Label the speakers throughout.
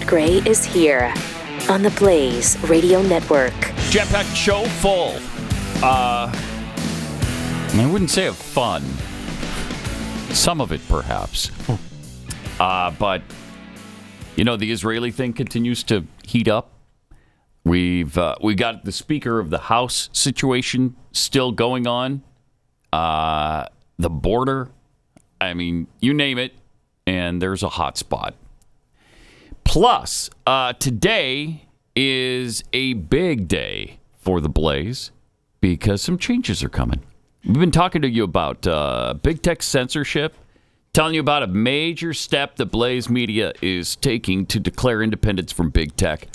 Speaker 1: Scott Gray is here on the Blaze Radio Network.
Speaker 2: Jetpack show full. I wouldn't say of fun. Some of it, perhaps. But, you know, the Israeli thing continues to heat up. We got the Speaker of the House situation still going on. The border. I mean, you name it, and there's a hot spot. Plus, today is a big day for the Blaze because some changes are coming. We've been talking to you about big tech censorship, telling you about a major step that Blaze Media is taking to declare independence from big tech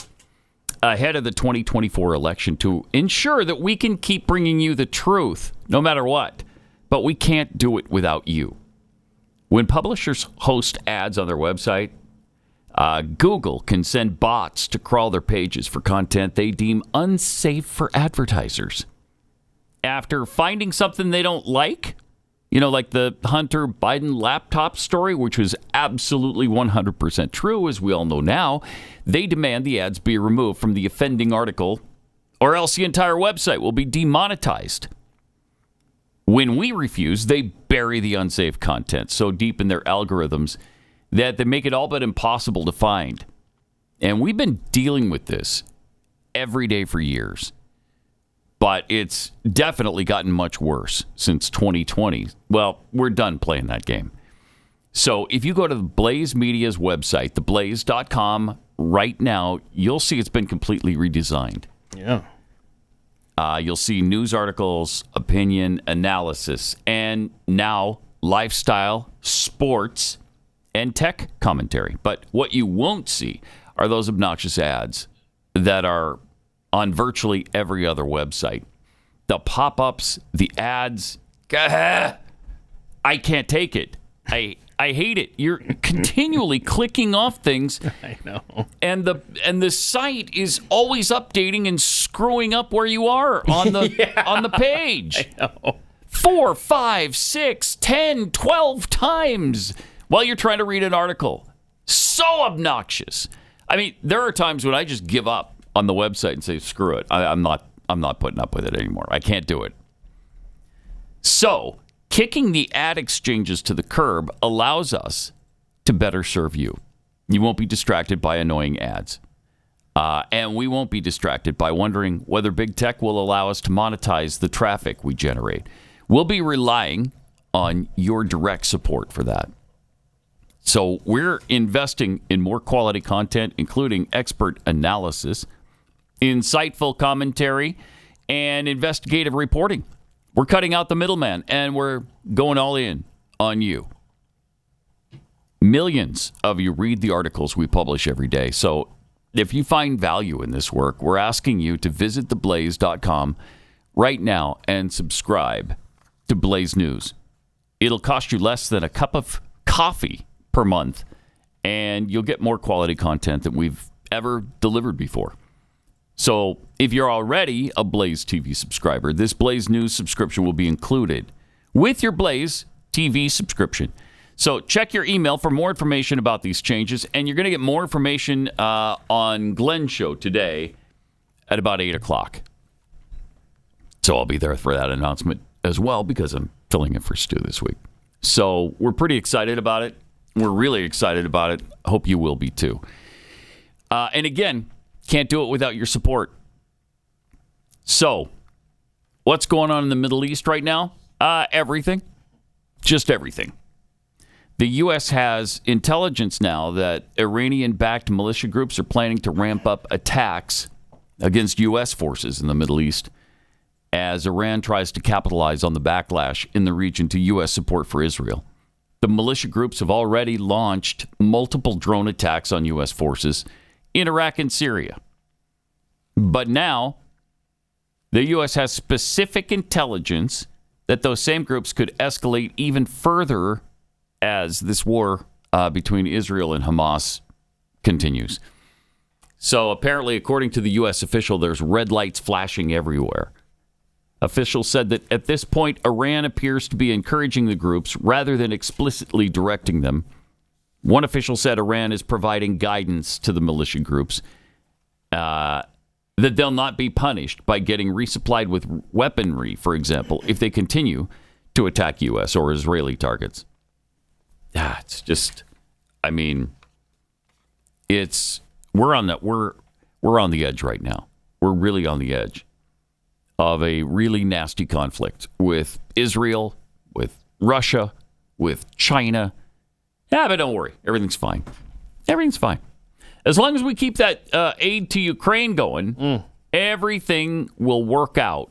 Speaker 2: ahead of the 2024 election to ensure that we can keep bringing you the truth no matter what. But we can't do it without you. When publishers host ads on their website, Google can send bots to crawl their pages for content they deem unsafe for advertisers. After finding something they don't like, you know, like the Hunter Biden laptop story, which was absolutely 100% true, as we all know now, they demand the ads be removed from the offending article, or else the entire website will be demonetized. When we refuse, they bury the unsafe content so deep in their algorithms that they make it all but impossible to find. And we've been dealing with this every day for years. But it's definitely gotten much worse since 2020. Well, we're done playing that game. So if you go to the Blaze Media's website, theblaze.com, right now, you'll see it's been completely redesigned.
Speaker 3: Yeah.
Speaker 2: You'll see news articles, opinion, analysis, and now lifestyle, sports, and tech commentary. But what you won't see are those obnoxious ads that are on virtually every other website. The pop-ups, the ads. I can't take it. I hate it. You're continually clicking off things.
Speaker 3: I know.
Speaker 2: And the site is always updating and screwing up where you are on the on the page.
Speaker 3: I know.
Speaker 2: 4, 5, 6, 10, 12 times while you're trying to read an article. So obnoxious. I mean, there are times when I just give up on the website and say, screw it. I'm not putting up with it anymore. I can't do it. So, kicking the ad exchanges to the curb allows us to better serve you. You won't be distracted by annoying ads. And we won't be distracted by wondering whether big tech will allow us to monetize the traffic we generate. We'll be relying on your direct support for that. So we're investing in more quality content, including expert analysis, insightful commentary, and investigative reporting. We're cutting out the middleman, and we're going all in on you. Millions of you read the articles we publish every day. So if you find value in this work, we're asking you to visit theblaze.com right now and subscribe to Blaze News. It'll cost you less than a cup of coffee per month, and you'll get more quality content than we've ever delivered before. So if you're already a Blaze TV subscriber, this Blaze News subscription will be included with your Blaze TV subscription. So check your email for more information about these changes, and you're going to get more information on Glenn's show today at about 8 o'clock. So I'll be there for that announcement as well because I'm filling in for Stu this week. So we're pretty excited about it. We're really excited about it. Hope you will be too. And again, can't do it without your support. So, what's going on in the Middle East right now? Everything. Just everything. The U.S. has intelligence now that Iranian-backed militia groups are planning to ramp up attacks against U.S. forces in the Middle East as Iran tries to capitalize on the backlash in the region to U.S. support for Israel. The militia groups have already launched multiple drone attacks on U.S. forces in Iraq and Syria. But now, the U.S. has specific intelligence that those same groups could escalate even further as this war between Israel and Hamas continues. So apparently, according to the U.S. official, there's red lights flashing everywhere. Officials said that at this point, Iran appears to be encouraging the groups rather than explicitly directing them One official said Iran is providing guidance to the militia groups that they'll not be punished by getting resupplied with weaponry, for example, if they continue to attack U.S. or Israeli targets. It's just, I mean, we're on the edge right now. We're really on the edge of a really nasty conflict with Israel, with Russia, with China. Yeah, but don't worry. Everything's fine. Everything's fine. As long as we keep that aid to Ukraine going, everything will work out.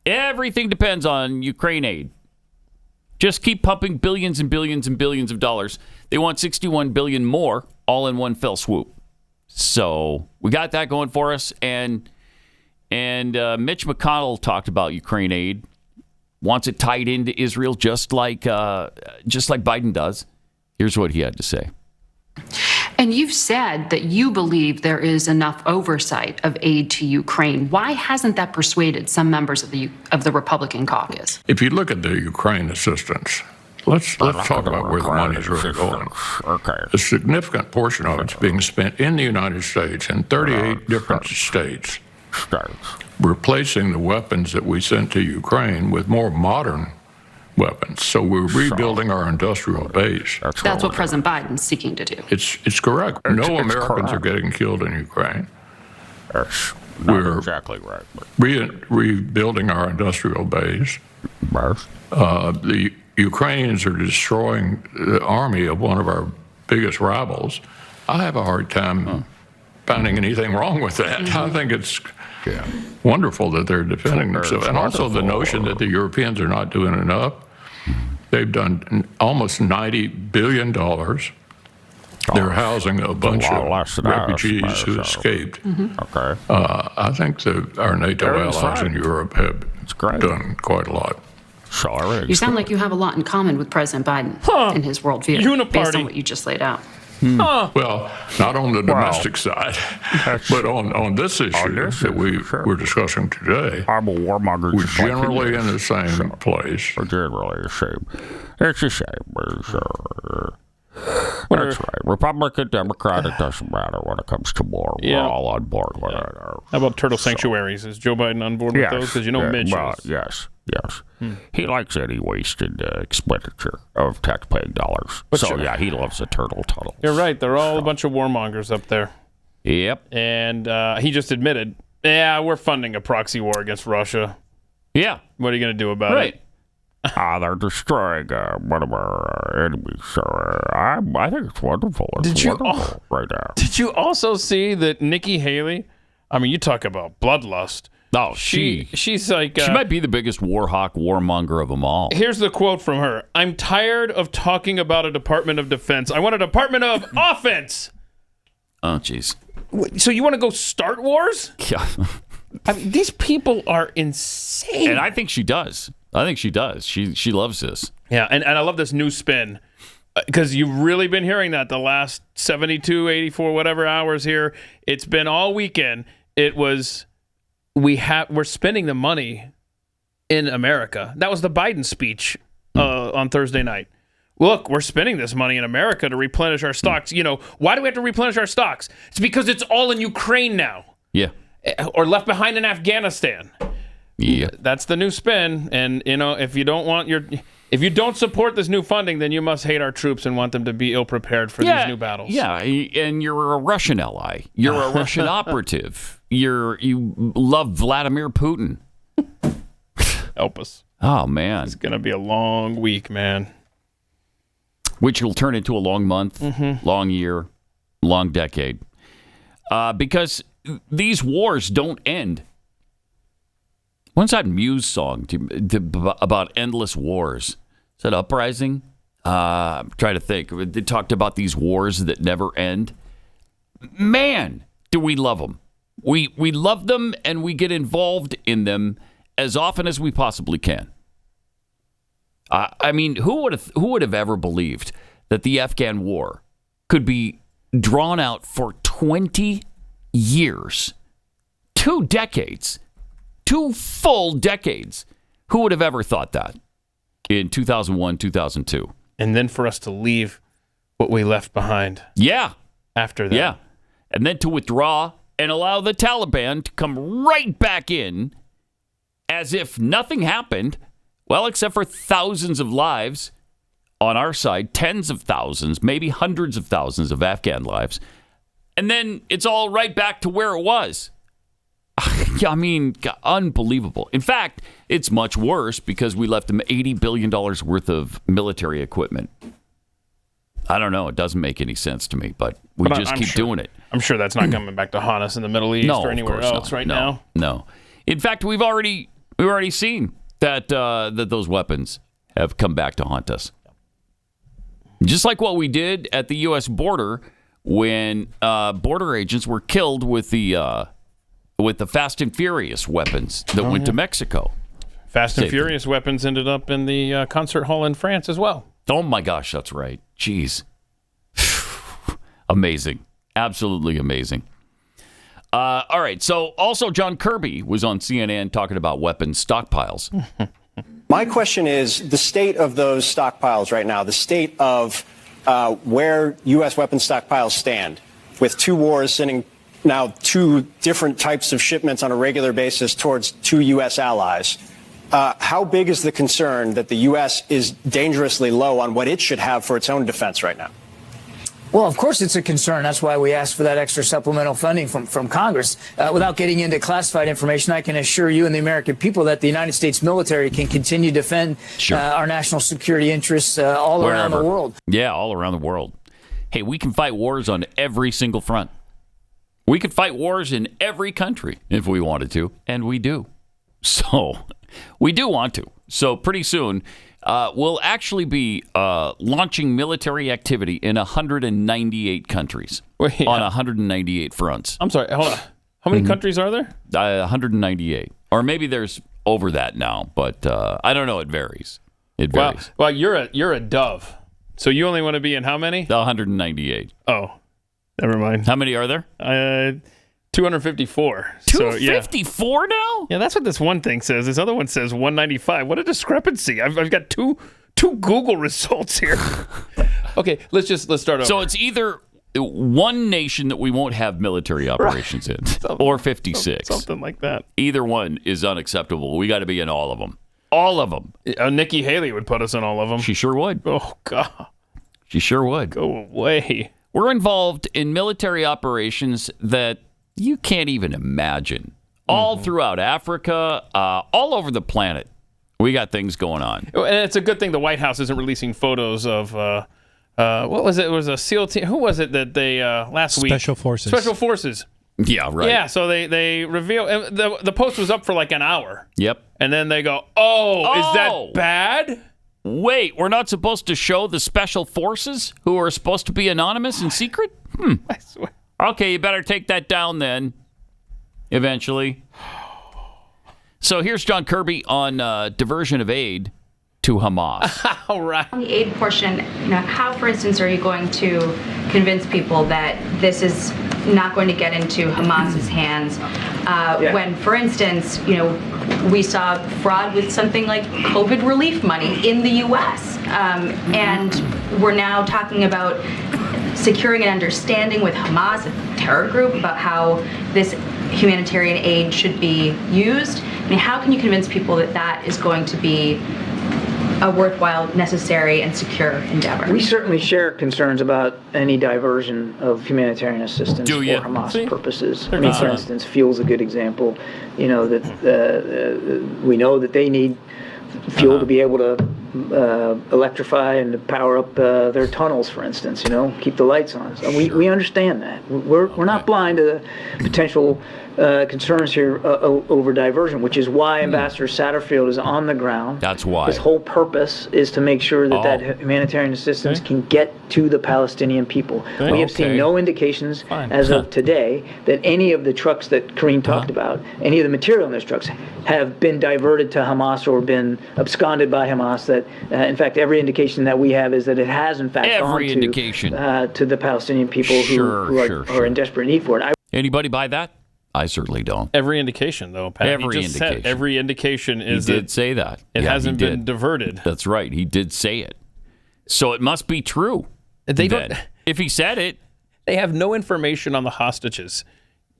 Speaker 2: Everything depends on Ukraine aid. Just keep pumping billions and billions and billions of dollars. They want $61 billion more, all in one fell swoop. So we got that going for us. And Mitch McConnell talked about Ukraine aid, wants it tied into Israel just like Biden does. Here's what he had to say.
Speaker 3: And you've said that you believe there is enough oversight of aid to Ukraine. Why hasn't that persuaded some members of the Republican caucus?
Speaker 4: If you look at the Ukraine assistance, let's talk about where the money is really going.
Speaker 2: Okay.
Speaker 4: A significant portion of it's being spent in the United States in 38 different states, replacing the weapons that we sent to Ukraine with more modern weapons. So we're rebuilding our industrial base.
Speaker 3: That's what President Biden's seeking to do.
Speaker 4: It's correct. No Americans are getting killed in Ukraine.
Speaker 2: We're exactly right.
Speaker 4: Rebuilding our industrial base. The Ukrainians are destroying the army of one of our biggest rivals. I have a hard time finding anything wrong with that. I think it's wonderful that they're defending themselves. And also the notion that the Europeans are not doing enough. They've done almost $90 billion. They're housing a bunch of refugees who escaped.
Speaker 2: Okay.
Speaker 4: I think our NATO allies in Europe have done quite a lot.
Speaker 3: You sound like you have a lot in common with President Biden in his worldview, based on what you just laid out.
Speaker 4: Well, not on the domestic side, but on this issue that we're discussing today,
Speaker 2: I'm a warmonger.
Speaker 4: We're generally in the same place.
Speaker 2: We're generally the same. It's the same. That's right. Republican, Democrat, it doesn't matter when it comes to war. We're all on board with it.
Speaker 5: How about turtle sanctuaries? Is Joe Biden on board with those? Because Mitch is.
Speaker 2: Yes. He likes any wasted expenditure of taxpaying dollars. He loves the turtle tunnels.
Speaker 5: You're right. They're all a bunch of warmongers up there.
Speaker 2: Yep.
Speaker 5: And he just admitted, we're funding a proxy war against Russia.
Speaker 2: Yeah.
Speaker 5: What are you going to do about it?
Speaker 2: They're destroying one of our enemies. So I think it's wonderful. Wonderful right now.
Speaker 5: Did you also see that Nikki Haley? I mean, you talk about bloodlust.
Speaker 2: Oh,
Speaker 5: she's like...
Speaker 2: she might be the biggest warmonger of them all.
Speaker 5: Here's the quote from her. I'm tired of talking about a Department of Defense. I want a Department of Offense.
Speaker 2: Oh, jeez.
Speaker 5: So you want to go start wars?
Speaker 2: Yeah.
Speaker 5: I mean, these people are insane.
Speaker 2: And I think she does. She loves this.
Speaker 5: Yeah, and I love this new spin. Because you've really been hearing that the last 72, 84, whatever hours here. It's been all weekend. It was... We're spending the money in America. That was the Biden speech on Thursday night. Look, we're spending this money in America to replenish our stocks. Why do we have to replenish our stocks? It's because it's all in Ukraine now.
Speaker 2: Yeah.
Speaker 5: Or left behind in Afghanistan.
Speaker 2: Yeah.
Speaker 5: That's the new spin. And if you don't support this new funding, then you must hate our troops and want them to be ill prepared for these new battles.
Speaker 2: Yeah, and you're a Russian ally. You're a Russian operative. You love Vladimir Putin.
Speaker 5: Help us.
Speaker 2: Oh, man.
Speaker 5: It's going to be a long week, man.
Speaker 2: Which will turn into a long month, long year, long decade. Because these wars don't end. When's that Muse song about endless wars? Is that Uprising? I'm trying to think. They talked about these wars that never end. Man, do we love them. We love them, and we get involved in them as often as we possibly can. I mean, who would have ever believed that the Afghan war could be drawn out for 20 years, 2 decades, 2 full decades? Who would have ever thought that in 2001, 2002?
Speaker 5: And then for us to leave what we left behind.
Speaker 2: Yeah.
Speaker 5: After that.
Speaker 2: Yeah. And then to withdraw and allow the Taliban to come right back in as if nothing happened, well, except for thousands of lives on our side, tens of thousands, maybe hundreds of thousands of Afghan lives. And then it's all right back to where it was. I mean, unbelievable. In fact, it's much worse because we left them $80 billion worth of military equipment. I don't know. It doesn't make any sense to me, but we just keep doing it.
Speaker 5: I'm sure that's not coming back to haunt us in the Middle East or anywhere else now.
Speaker 2: No. In fact, we've already seen that that those weapons have come back to haunt us. Just like what we did at the U.S. border when border agents were killed with the Fast and Furious weapons that went to Mexico.
Speaker 5: Fast and Furious weapons ended up in the concert hall in France as well.
Speaker 2: Oh, my gosh, that's right. Jeez. Amazing. Absolutely amazing. All right, so also John Kirby was on CNN talking about weapons stockpiles.
Speaker 6: My question is the state of those stockpiles right now, the state of where U.S. weapons stockpiles stand, with two wars sending now two different types of shipments on a regular basis towards two U.S. allies. How big is the concern that the U.S. is dangerously low on what it should have for its own defense right now?
Speaker 7: Well, of course it's a concern. That's why we asked for that extra supplemental funding from Congress. Without getting into classified information, I can assure you and the American people that the United States military can continue to defend our national security interests all around the world.
Speaker 2: Yeah, all around the world. Hey, we can fight wars on every single front. We could fight wars in every country if we wanted to, and we do. So we do want to. So pretty soon, we'll actually be launching military activity in 198 countries on 198 fronts.
Speaker 5: I'm sorry, hold on. How many countries are there?
Speaker 2: 198. Or maybe there's over that now, but I don't know. It varies. It varies.
Speaker 5: Well, you're a dove. So you only want to be in how many?
Speaker 2: 198.
Speaker 5: Oh, never mind.
Speaker 2: How many are there?
Speaker 5: 254.
Speaker 2: 254 now?
Speaker 5: Yeah, that's what this one thing says. This other one says 195. What a discrepancy. I've got two Google results here. Okay, let's start over.
Speaker 2: So it's either one nation that we won't have military operations in, or 56.
Speaker 5: Something like that.
Speaker 2: Either one is unacceptable. We got to be in all of them. All of them.
Speaker 5: Nikki Haley would put us in all of them.
Speaker 2: She sure would.
Speaker 5: Oh, God.
Speaker 2: She sure would.
Speaker 5: Go away.
Speaker 2: We're involved in military operations that you can't even imagine. All throughout Africa, all over the planet, we got things going on.
Speaker 5: And it's a good thing the White House isn't releasing photos of, what was it? It was a SEAL team. Who was it that they, last week?
Speaker 8: Special Forces.
Speaker 5: Special Forces.
Speaker 2: Yeah, right.
Speaker 5: Yeah, so they reveal, and the post was up for like an hour.
Speaker 2: Yep.
Speaker 5: And then they go, is that bad?
Speaker 2: Wait, we're not supposed to show the Special Forces who are supposed to be anonymous and secret?
Speaker 5: I swear.
Speaker 2: Okay, you better take that down then, eventually. So here's John Kirby on diversion of aid to Hamas.
Speaker 5: All right.
Speaker 9: On the aid portion, how, for instance, are you going to convince people that this is not going to get into Hamas's hands when, for instance, we saw fraud with something like COVID relief money in the U.S. And we're now talking about securing an understanding with Hamas, a terror group, about how this humanitarian aid should be used. I mean, how can you convince people that that is going to be a worthwhile, necessary, and secure endeavor?
Speaker 7: We certainly share concerns about any diversion of humanitarian assistance for Hamas purposes. I mean, for instance, fuel's a good example. That we know that they need fuel to be able to electrify and to power up their tunnels, for instance. Keep the lights on. So we understand that. We're not blind to the potential concerns here over diversion, which is why Ambassador Satterfield is on the ground.
Speaker 2: That's why.
Speaker 7: His whole purpose is to make sure that that humanitarian assistance can get to the Palestinian people. We have seen no indications as of today that any of the trucks that Kareem talked about, any of the material in those trucks, have been diverted to Hamas or been absconded by Hamas. That, in fact, every indication that we have is that it has, in fact, gone to the Palestinian people who are in desperate need for it.
Speaker 2: Anybody buy that? I certainly don't.
Speaker 5: Every indication, though, Pat. Every indication is
Speaker 2: he did say that.
Speaker 5: It hasn't been diverted.
Speaker 2: That's right. He did say it. So it must be true.
Speaker 5: They don't.
Speaker 2: If he said it.
Speaker 5: They have no information on the hostages,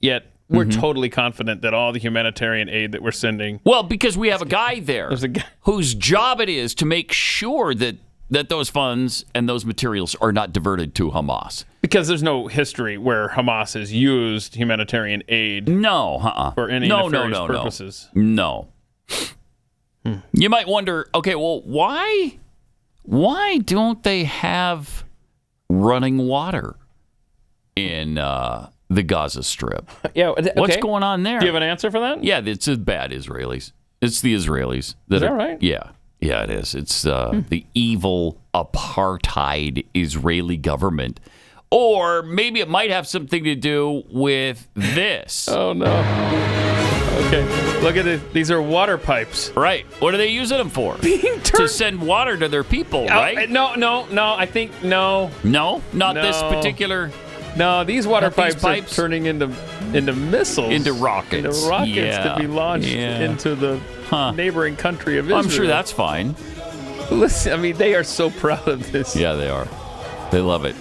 Speaker 5: yet we're totally confident that all the humanitarian aid that we're sending...
Speaker 2: Well, because we have a guy there whose job it is to make sure that those funds and those materials are not diverted to Hamas.
Speaker 5: Because there's no history where Hamas has used humanitarian aid for any nefarious purposes.
Speaker 2: No. You might wonder, okay, well, why don't they have running water in the Gaza Strip?
Speaker 5: Yeah, okay.
Speaker 2: What's going on there?
Speaker 5: Do you have an answer for that?
Speaker 2: Yeah, it's the bad Israelis. It's the Israelis.
Speaker 5: Is that right?
Speaker 2: Yeah, it is. It's the evil apartheid Israeli government. Or maybe it might have something to do with this.
Speaker 5: Oh, no. Okay, look at it. These are water pipes.
Speaker 2: Right. What are they using them for? To send water to their people, right?
Speaker 5: No. I think no.
Speaker 2: No? Not this particular...
Speaker 5: No, these water pipes are turning into missiles.
Speaker 2: Into rockets.
Speaker 5: To be launched into the neighboring country of Israel.
Speaker 2: I'm sure that's fine.
Speaker 5: Listen, I mean, they are so proud of this.
Speaker 2: Yeah, they are. They love it.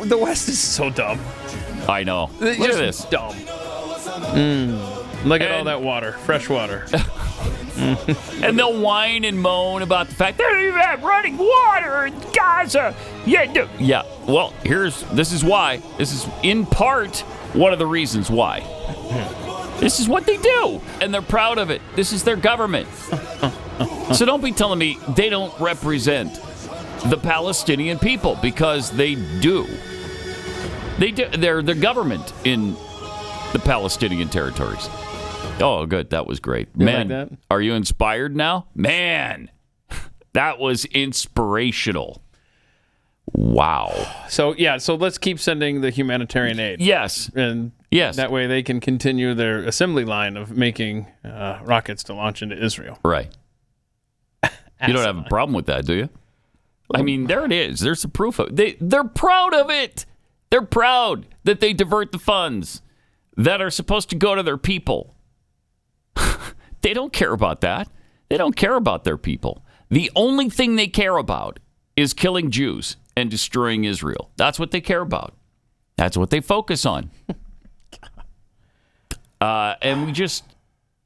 Speaker 5: The West is so dumb.
Speaker 2: I know. Look at this.
Speaker 5: Dumb. Look at all that water. Fresh water.
Speaker 2: And they'll whine and moan about the fact they don't even have running water in Gaza. Yeah. Well, this is why. This is in part one of the reasons why. This is what they do, and they're proud of it. This is their government. So don't be telling me they don't represent the Palestinian people, because they do. They do. They're the government in the Palestinian territories. Oh, good. That was great. Man,
Speaker 5: like that?
Speaker 2: Are you inspired now? Man, that was inspirational. Wow.
Speaker 5: So let's keep sending the humanitarian aid.
Speaker 2: Yes.
Speaker 5: And that way they can continue their assembly line of making rockets to launch into Israel.
Speaker 2: Right. You don't have a problem with that, do you? I mean, there it is. There's the proof of it. They're proud of it. They're proud that they divert the funds that are supposed to go to their people. They don't care about that. They don't care about their people. The only thing they care about is killing Jews and destroying Israel. That's what they care about. That's what they focus on. And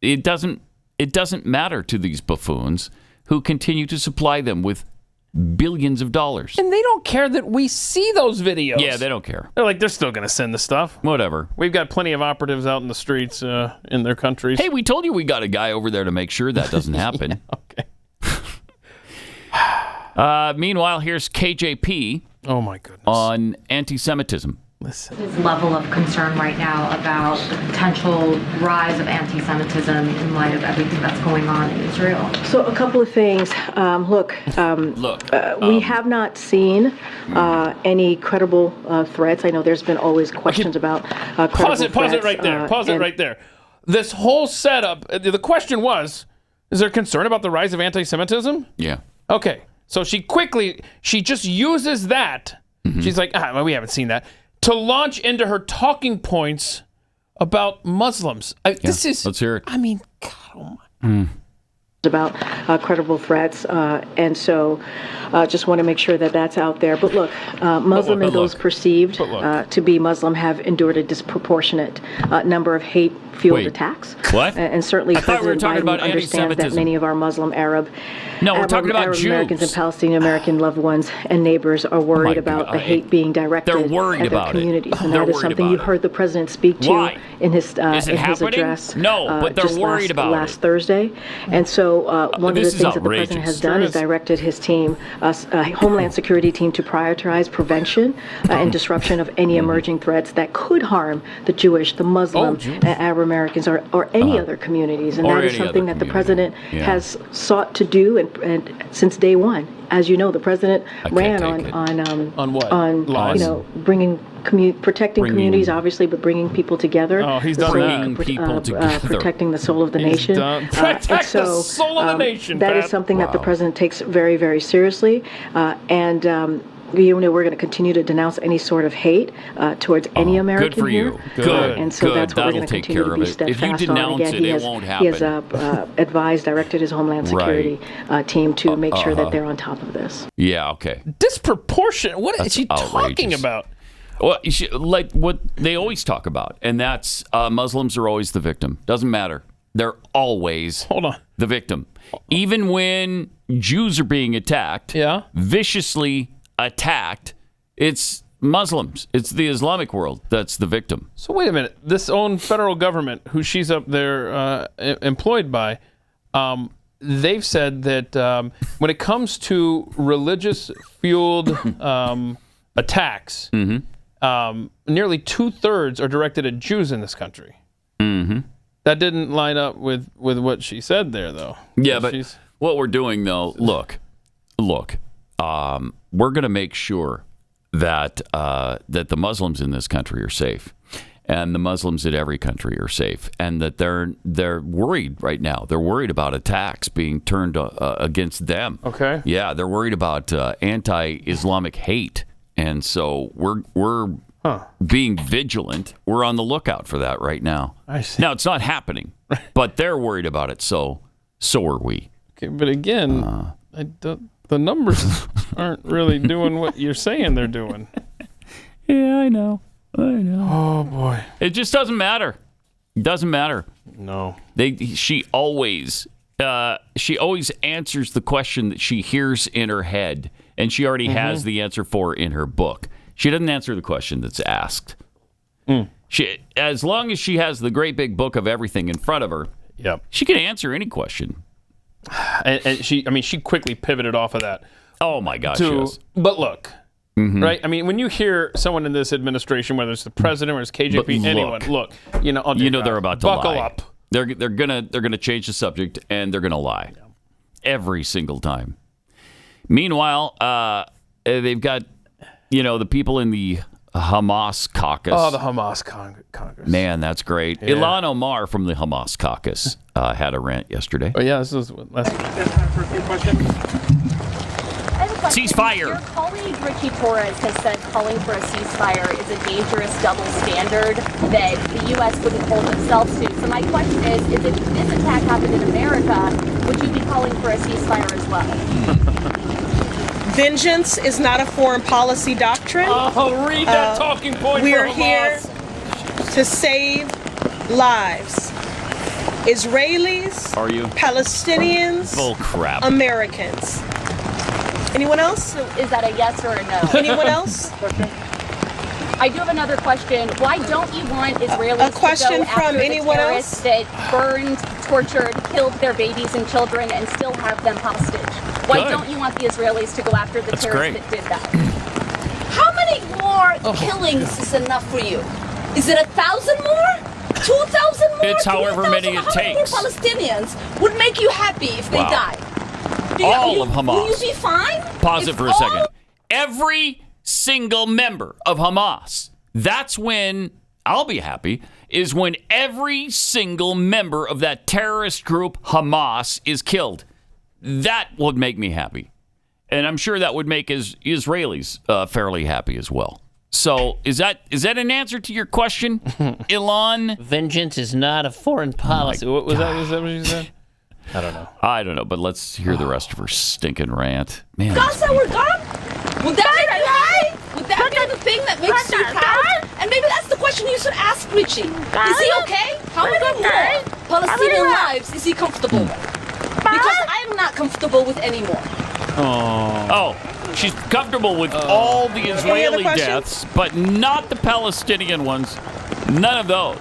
Speaker 2: it doesn't matter to these buffoons who continue to supply them with billions of dollars.
Speaker 5: And they don't care that we see those videos.
Speaker 2: Yeah, they don't care.
Speaker 5: They're like, they're still going to send the stuff.
Speaker 2: Whatever.
Speaker 5: We've got plenty of operatives out in the streets in their countries.
Speaker 2: Hey, we told you we got a guy over there to make sure that doesn't happen.
Speaker 5: Okay.
Speaker 2: Meanwhile, here's KJP.
Speaker 5: Oh, my goodness.
Speaker 2: On anti-Semitism.
Speaker 5: Listen.
Speaker 9: His level of concern right now about the potential rise of anti-Semitism in light of everything that's going on in Israel.
Speaker 8: So a couple of things. We have not seen any credible threats. I know there's been always questions about credible
Speaker 5: threats. Pause it right there. Pause it right there. This whole setup, the question was, is there concern about the rise of anti-Semitism?
Speaker 2: Yeah.
Speaker 5: Okay. So she just uses that. Mm-hmm. She's like, we haven't seen that. To launch into her talking points about Muslims. This is...
Speaker 2: Let's hear it.
Speaker 5: I mean, God, oh my...
Speaker 8: About credible threats, and so just want to make sure that that's out there. But look, Muslim and those perceived to be Muslim have endured a disproportionate number of hate-fueled attacks.
Speaker 2: What?
Speaker 8: And certainly President Biden understands that many of our Muslim, Arab Americans and Palestinian American loved ones and neighbors are worried about the hate being directed at their communities. And that is something you heard the president speak to in his address.
Speaker 2: No, but they're worried about
Speaker 8: last Thursday. And so one of the things that the president has done is directed his team, Homeland Security team, to prioritize prevention and disruption of any emerging threats that could harm the Jewish, the Muslim, Arab Americans, or any other communities. And that is something that the president has sought to do and since day one. As you know, the president ran on
Speaker 5: what?
Speaker 8: On
Speaker 5: laws?
Speaker 8: Protecting communities, obviously, but bringing people together.
Speaker 5: Oh, he's done
Speaker 2: bringing people together.
Speaker 8: Protecting the soul of the nation.
Speaker 5: Protect the soul of the nation.
Speaker 8: That is something that the president takes very, very seriously. we're going to continue to denounce any sort of hate towards any American
Speaker 2: good for
Speaker 8: here.
Speaker 2: you. Good.
Speaker 8: And so that's what we're going to continue to be steadfast on.
Speaker 2: If you denounce it, it won't happen.
Speaker 8: He has directed his Homeland Security team to make sure that they're on top of this.
Speaker 2: Yeah, okay.
Speaker 5: Disproportionate. What is she talking about?
Speaker 2: Well, like what they always talk about, and that's Muslims are always the victim. Doesn't matter. They're always the victim. Even when Jews are being attacked, viciously attacked, it's Muslims. It's the Islamic world that's the victim.
Speaker 5: So wait a minute. This own federal government, who she's up there employed by, they've said that when it comes to religious-fueled attacks, nearly 2/3 are directed at Jews in this country. That didn't line up with what she said there, though.
Speaker 2: Yeah, but what we're doing, though, look, we're going to make sure that that the Muslims in this country are safe, and the Muslims in every country are safe, and that they're worried right now. They're worried about attacks being turned against them.
Speaker 5: Okay.
Speaker 2: Yeah, they're worried about anti-Islamic hate, and so we're being vigilant. We're on the lookout for that right now.
Speaker 5: I see.
Speaker 2: Now, it's not happening, but they're worried about it, so are we.
Speaker 5: Okay, but again, the numbers aren't really doing what you're saying they're doing.
Speaker 2: Yeah, I know.
Speaker 5: Oh, boy.
Speaker 2: It just doesn't matter. It doesn't matter.
Speaker 5: No.
Speaker 2: She always answers the question that she hears in her head, and she already has the answer for in her book. She doesn't answer the question that's asked. As long as she has the great big book of everything in front of her, she can answer any question.
Speaker 5: And she quickly pivoted off of that.
Speaker 2: Oh my gosh! Yes.
Speaker 5: But look, right? I mean, when you hear someone in this administration, whether it's the president or it's KJP, anyone, look,
Speaker 2: they're about to
Speaker 5: buckle
Speaker 2: lie.
Speaker 5: up.
Speaker 2: They're gonna change the subject and they're gonna lie every single time. Meanwhile, they've got the people in the Hamas caucus.
Speaker 5: Oh, the Hamas Congress.
Speaker 2: Man, that's great.
Speaker 5: Yeah.
Speaker 2: Ilhan Omar from the Hamas caucus had a rant yesterday.
Speaker 5: Oh, yeah, this is last
Speaker 2: Ceasefire.
Speaker 10: Your colleague Richie Torres has said calling for a ceasefire is a dangerous double standard that the U.S. wouldn't hold itself to. So my question is if this attack happened in America, would you be calling for a ceasefire as well?
Speaker 11: Vengeance is not a foreign policy doctrine.
Speaker 5: Oh, read that talking point.
Speaker 11: We are here to save lives. Israelis,
Speaker 2: are you?
Speaker 11: Palestinians,
Speaker 2: bull crap.
Speaker 11: Americans. Anyone else?
Speaker 10: So is that a yes or a no?
Speaker 11: Anyone else?
Speaker 10: I do have another question. Why don't you want Israelis
Speaker 11: to go
Speaker 10: after the terrorists
Speaker 11: else?
Speaker 10: that burned, tortured, killed their babies and children and still have them hostage? Why don't you want the Israelis to go after the terrorists that did that?
Speaker 12: How many more killings is enough for you? Is it 1,000 more? 2,000 more?
Speaker 2: It's however many it takes.
Speaker 12: How many more Palestinians would make you happy if they die?
Speaker 2: All of Hamas.
Speaker 12: Will you be fine?
Speaker 2: Pause it for a second. Every single member of Hamas. That's when I'll be happy, is when every single member of that terrorist group, Hamas, is killed. That would make me happy. And I'm sure that would make Israelis fairly happy as well. So is that an answer to your question, Ilan?
Speaker 13: Vengeance is not a foreign policy.
Speaker 5: What was that? Was that what you said? I don't know, but let's hear the rest of her stinking rant. Man,
Speaker 12: Gaza, we're gone? Would that make you happy? Would that be the thing that makes you proud? And maybe that's the question you should ask Richie. Is he okay? How many more Palestinian lives is he comfortable with? Because I'm not comfortable with any more.
Speaker 2: Oh, she's comfortable with all the Israeli deaths, but not the Palestinian ones. None of those.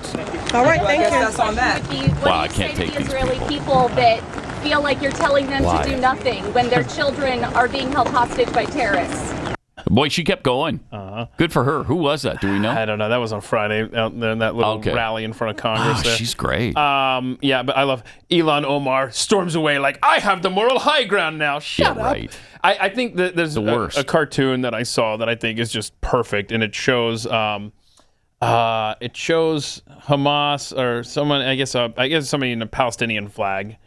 Speaker 11: All right, thank you.
Speaker 10: That's on that.
Speaker 2: Wow, I can't take these
Speaker 10: Israeli people that feel like you're telling them to do nothing when their children are being held hostage by terrorists.
Speaker 2: Boy, she kept going. Good for her. Who was that? Do we know?
Speaker 5: I don't know. That was on Friday out there in that little rally in front of Congress. There.
Speaker 2: She's great.
Speaker 5: Yeah, but I love Ilhan Omar storms away like, I have the moral high ground now. Shut up.
Speaker 2: Right.
Speaker 5: I think that there's a cartoon that I saw that I think is just perfect, and it shows Hamas or someone, I guess somebody in a Palestinian flag,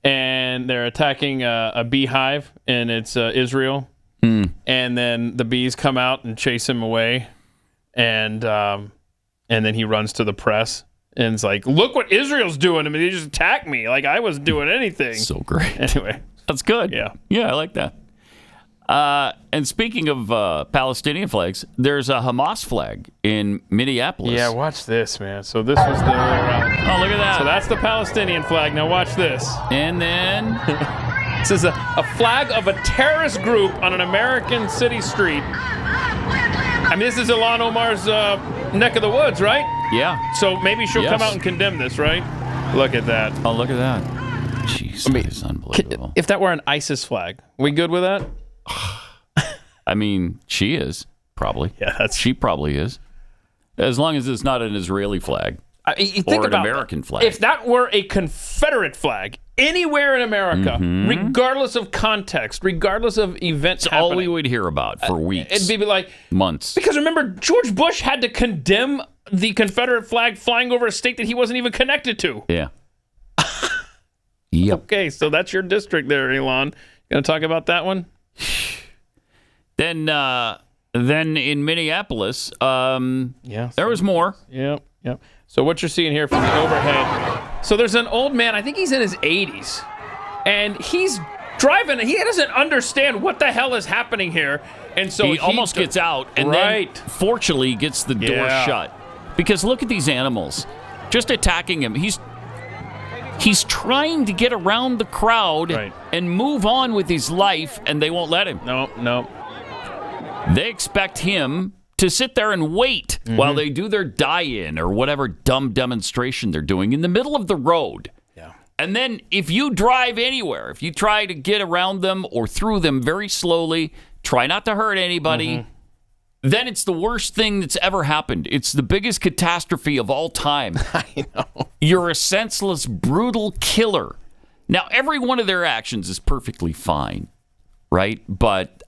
Speaker 5: and they're attacking a beehive, and it's Israel. and then the bees come out and chase him away, and then he runs to the press and it's like, look what Israel's doing. I mean, they just attacked me like I wasn't doing anything.
Speaker 2: So great.
Speaker 5: Anyway,
Speaker 2: that's good.
Speaker 5: Yeah,
Speaker 2: I like that. And speaking of Palestinian flags, there's a Hamas flag in Minneapolis.
Speaker 5: Yeah, watch this, man. So this was the
Speaker 2: oh, look at that.
Speaker 5: So that's the Palestinian flag. Now watch this.
Speaker 2: And then
Speaker 5: this is a flag of a terrorist group on an American city street. I mean, this is Ilhan Omar's neck of the woods, right?
Speaker 2: Yeah.
Speaker 5: So maybe she'll come out and condemn this, right? Look at that.
Speaker 2: Oh, look at that. Jeez, that is unbelievable.
Speaker 5: If that were an ISIS flag, we good with that?
Speaker 2: I mean, she is, probably.
Speaker 5: Yeah,
Speaker 2: she probably is. As long as it's not an Israeli flag or an American flag.
Speaker 5: If that were a Confederate flag anywhere in America, regardless of context, regardless of events
Speaker 2: happening, all we would hear about for weeks.
Speaker 5: It'd be like
Speaker 2: months.
Speaker 5: Because remember, George Bush had to condemn the Confederate flag flying over a state that he wasn't even connected to.
Speaker 2: Yeah. Yep.
Speaker 5: Okay, so that's your district there, Elon. Going to talk about that one?
Speaker 2: Then in Minneapolis, there was more.
Speaker 5: Yep. So what you're seeing here from the overhead. So there's an old man, I think he's in his 80s, and he's driving, and he doesn't understand what the hell is happening here. And so
Speaker 2: he almost gets out, and then fortunately gets the door shut. Because look at these animals, just attacking him. He's trying to get around the crowd and move on with his life, and they won't let him.
Speaker 5: No.
Speaker 2: They expect him to sit there and wait while they do their die-in or whatever dumb demonstration they're doing in the middle of the road.
Speaker 5: Yeah.
Speaker 2: And then if you drive anywhere, if you try to get around them or through them very slowly, try not to hurt anybody, then it's the worst thing that's ever happened. It's the biggest catastrophe of all time.
Speaker 5: I know.
Speaker 2: You're a senseless, brutal killer. Now, every one of their actions is perfectly fine, right? But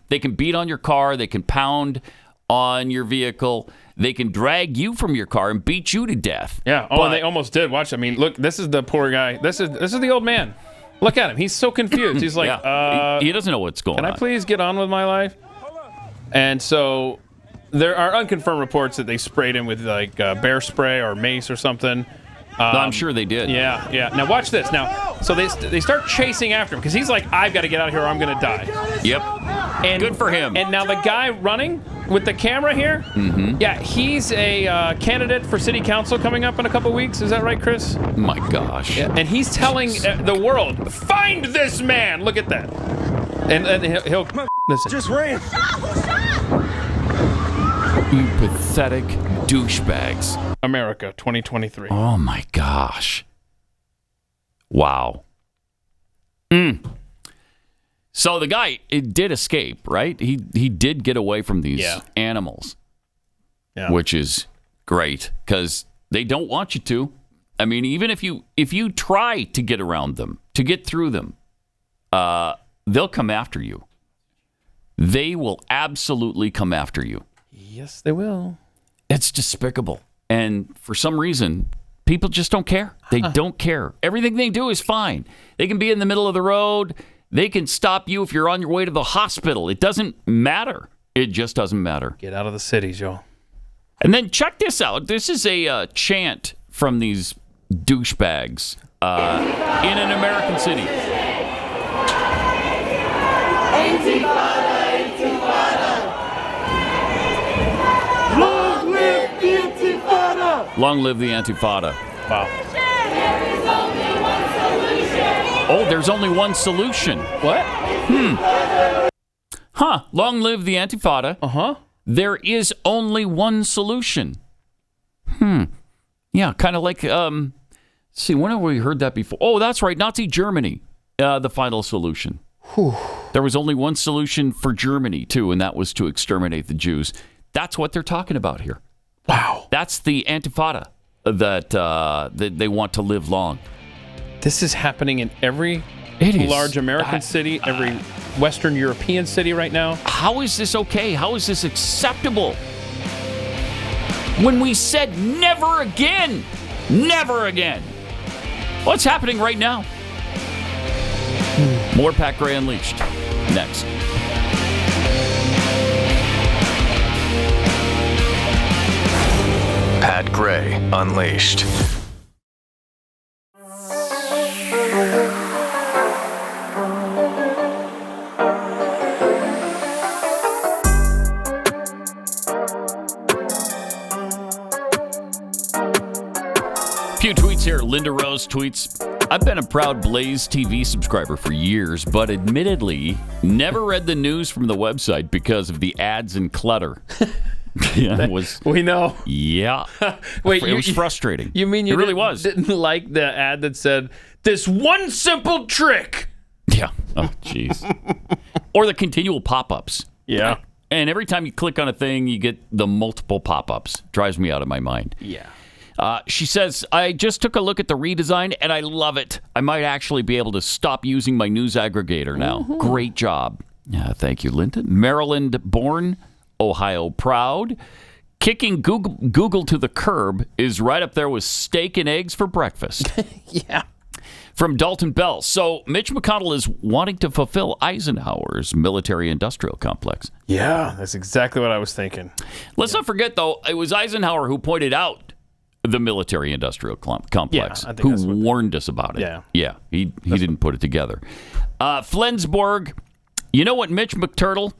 Speaker 2: they can beat on your car. They can pound on your vehicle. They can drag you from your car and beat you to death.
Speaker 5: Yeah. Oh, and they almost did. Watch. I mean, look, this is the poor guy. This is the old man. Look at him. He's so confused. He's like,
Speaker 2: he doesn't know what's going on.
Speaker 5: Can I please get on with my life? And so there are unconfirmed reports that they sprayed him with like bear spray or mace or something.
Speaker 2: I'm sure they did.
Speaker 5: Yeah. Now watch this. Now, so they start chasing after him because he's like, I've got to get out of here or I'm going to die.
Speaker 2: Yep.
Speaker 5: And
Speaker 2: good for him.
Speaker 5: And now the guy running with the camera here, yeah, he's a candidate for city council coming up in a couple weeks. Is that right, Chris?
Speaker 2: My gosh.
Speaker 5: Yeah. And he's telling the world, find this man. Look at that. And he'll listen.
Speaker 14: Just ran.
Speaker 2: You pathetic douchebags.
Speaker 5: America 2023.
Speaker 2: Oh my gosh. Wow. So the guy did escape, right? He did get away from these animals, which is great because they don't want you to. I mean, even if you try to get around them, to get through them, they'll come after you. They will absolutely come after you.
Speaker 5: Yes, they will.
Speaker 2: It's despicable. And for some reason, people just don't care. They don't care. Everything they do is fine. They can be in the middle of the road. They can stop you if you're on your way to the hospital. It doesn't matter. It just doesn't matter.
Speaker 5: Get out of the cities, y'all.
Speaker 2: And then check this out. This is a chant from these douchebags in an American city.
Speaker 14: Intifada, Intifada. Long live the Intifada.
Speaker 2: Long live the Intifada.
Speaker 5: Wow.
Speaker 14: There is only one solution.
Speaker 2: Oh, there's only one solution.
Speaker 5: What?
Speaker 2: Huh. Long live the Intifada.
Speaker 5: Uh-huh.
Speaker 2: There is only one solution. Yeah, kind of like, let's see, when have we heard that before? Oh, that's right, Nazi Germany, the final solution.
Speaker 5: Whew.
Speaker 2: There was only one solution for Germany, too, and that was to exterminate the Jews. That's what they're talking about here.
Speaker 5: Wow.
Speaker 2: That's the Intifada that they want to live long.
Speaker 5: This is happening in every large American city, every Western European city right now.
Speaker 2: How is this okay? How is this acceptable? When we said never again, never again. What's happening right now? More Pat Gray Unleashed. Next.
Speaker 15: Pat Gray Unleashed.
Speaker 2: Few tweets here. Linda Rose tweets, I've been a proud Blaze TV subscriber for years, but admittedly never read the news from the website because of the ads and clutter. Yeah, it was.
Speaker 5: We know.
Speaker 2: Yeah.
Speaker 5: Wait,
Speaker 2: it was frustrating.
Speaker 5: You mean you
Speaker 2: it really was.
Speaker 5: didn't like the ad that said, this one simple trick?
Speaker 2: Yeah. Oh, jeez. Or the continual pop-ups.
Speaker 5: Yeah.
Speaker 2: And every time you click on a thing, you get the multiple pop-ups. Drives me out of my mind.
Speaker 5: Yeah.
Speaker 2: She says, I just took a look at the redesign, and I love it. I might actually be able to stop using my news aggregator now. Mm-hmm. Great job. Yeah, thank you, Linda. Maryland born, Ohio proud. Kicking Google to the curb is right up there with steak and eggs for breakfast.
Speaker 5: Yeah.
Speaker 2: From Dalton Bell. So Mitch McConnell is wanting to fulfill Eisenhower's military-industrial complex.
Speaker 5: Yeah, that's exactly what I was thinking.
Speaker 2: Let's not forget, though, it was Eisenhower who pointed out the military-industrial complex, who warned us about it.
Speaker 5: Yeah.
Speaker 2: He didn't put it together. Flensborg, you know what, Mitch McTurtle?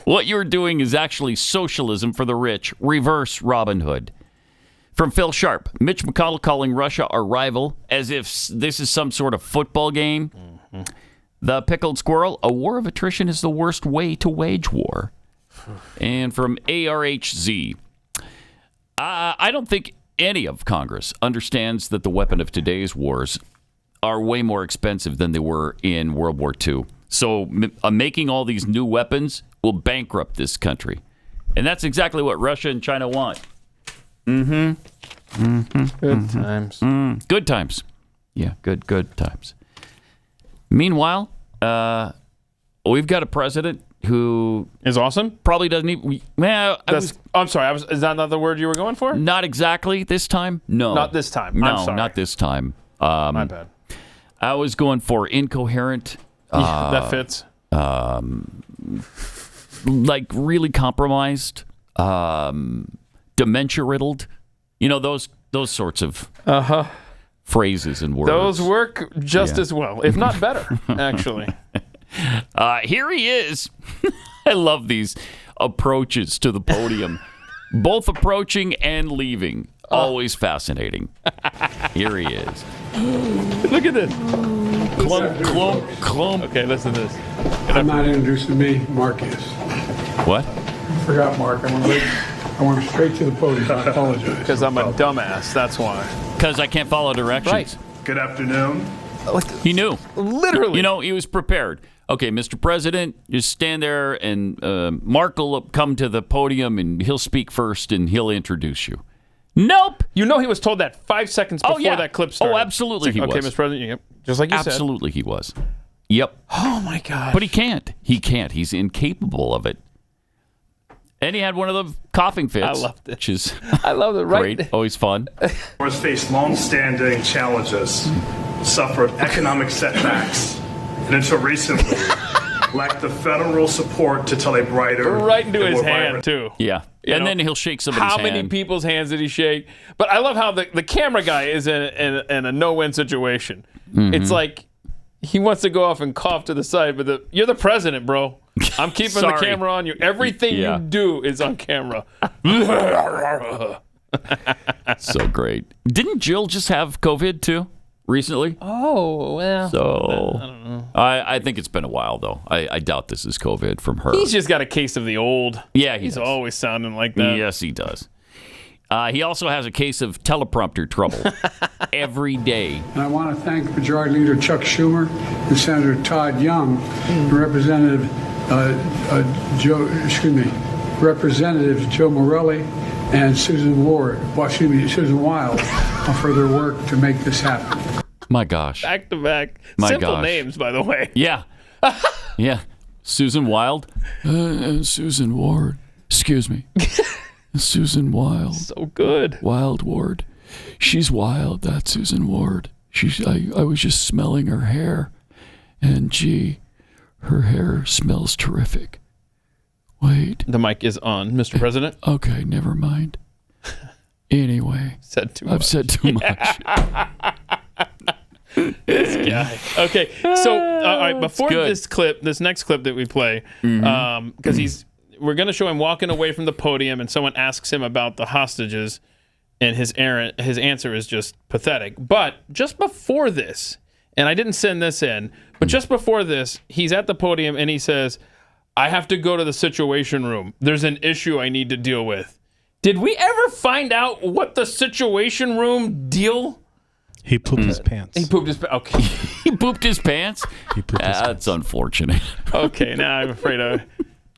Speaker 2: What you're doing is actually socialism for the rich. Reverse Robin Hood. From Phil Sharp, Mitch McConnell calling Russia our rival as if this is some sort of football game. Mm-hmm. The Pickled Squirrel, a war of attrition is the worst way to wage war. And from ARHZ, I don't think any of Congress understands that the weapon of today's wars are way more expensive than they were in World War II. So making all these new weapons will bankrupt this country. And that's exactly what Russia and China want. Mm-hmm. Mm-hmm.
Speaker 5: Good times.
Speaker 2: Mm. Good times. Yeah, good times. Meanwhile, we've got a president who
Speaker 5: is awesome.
Speaker 2: Probably doesn't even.
Speaker 5: I'm sorry. Is that not the word you were going for?
Speaker 2: Not exactly this time. No,
Speaker 5: not this time.
Speaker 2: No,
Speaker 5: I'm sorry.
Speaker 2: not this time.
Speaker 5: My bad.
Speaker 2: I was going for incoherent.
Speaker 5: Yeah, that fits.
Speaker 2: Like really compromised, dementia riddled. You know those sorts of phrases and words.
Speaker 5: Those work just as well, if not better, actually.
Speaker 2: Here he is. I love these approaches to the podium. Both approaching and leaving. Always fascinating. Here he is.
Speaker 5: Look at this.
Speaker 2: Clump.
Speaker 5: Okay, listen to this.
Speaker 16: I'm not introducing me. Mark is.
Speaker 2: What?
Speaker 16: I forgot Mark. I went straight to the podium. I apologize.
Speaker 5: Because I'm a dumbass. That's why.
Speaker 2: Because I can't follow directions.
Speaker 5: Right.
Speaker 17: Good afternoon.
Speaker 2: He knew.
Speaker 5: Literally.
Speaker 2: You know, he was prepared. Okay, Mr. President, just stand there and Mark will come to the podium and he'll speak first and he'll introduce you. Nope.
Speaker 5: You know he was told that 5 seconds before that clip started.
Speaker 2: Oh, absolutely he was.
Speaker 5: Okay, Mr. President, yep. Just like you said.
Speaker 2: Absolutely he was. Yep.
Speaker 5: Oh, my God.
Speaker 2: But he can't. He can't. He's incapable of it. And he had one of the coughing fits. I
Speaker 5: loved it.
Speaker 2: Which is
Speaker 5: I love it. Right.
Speaker 2: Great. Always fun.
Speaker 17: Wars faced long-standing challenges, suffered economic setbacks, and until recently lacked the federal support to tell a brighter,
Speaker 5: right into his hand too.
Speaker 2: Yeah, and then he'll shake somebody's hand.
Speaker 5: How many people's hands did he shake? But I love how the camera guy is in a no-win situation. Mm-hmm. It's like he wants to go off and cough to the side, but you're the president, bro. I'm keeping the camera on you. Everything you do is on camera.
Speaker 2: So great. Didn't Jill just have COVID too recently?
Speaker 5: Oh, well.
Speaker 2: So
Speaker 5: I don't know.
Speaker 2: I think it's been a while though. I doubt this is COVID from her.
Speaker 5: He's just got a case of the old.
Speaker 2: Yeah,
Speaker 5: he's always sounding like that.
Speaker 2: Yes, he does. He also has a case of teleprompter trouble every day.
Speaker 16: And I want to thank Majority Leader Chuck Schumer and Senator Todd Young and Representative Representatives Joe Morelli and Susan Wild for their work to make this happen.
Speaker 2: My gosh.
Speaker 5: Back to back.
Speaker 2: My
Speaker 5: Simple
Speaker 2: gosh.
Speaker 5: names, by the way.
Speaker 2: Yeah. Yeah. Susan Wild. Susan Ward. Excuse me. Susan Wild.
Speaker 5: So good.
Speaker 2: Wild Ward. She's wild, that's Susan Ward. I was just smelling her hair. And gee, her hair smells terrific. Wait.
Speaker 5: The mic is on, Mr. President.
Speaker 2: Okay, never mind. Anyway, I've said too much.
Speaker 5: This guy. Okay, so all right. Before this next clip that we play, because we're going to show him walking away from the podium, and someone asks him about the hostages, and his answer is just pathetic. But just before this, and I didn't send this in, but just before this, he's at the podium and he says, "I have to go to the Situation Room. There's an issue I need to deal with." Did we ever find out what the Situation Room deal?
Speaker 18: He pooped his pants.
Speaker 5: He pooped his pants. Okay.
Speaker 2: He pooped his pants? That's unfortunate.
Speaker 5: Okay, now I'm afraid I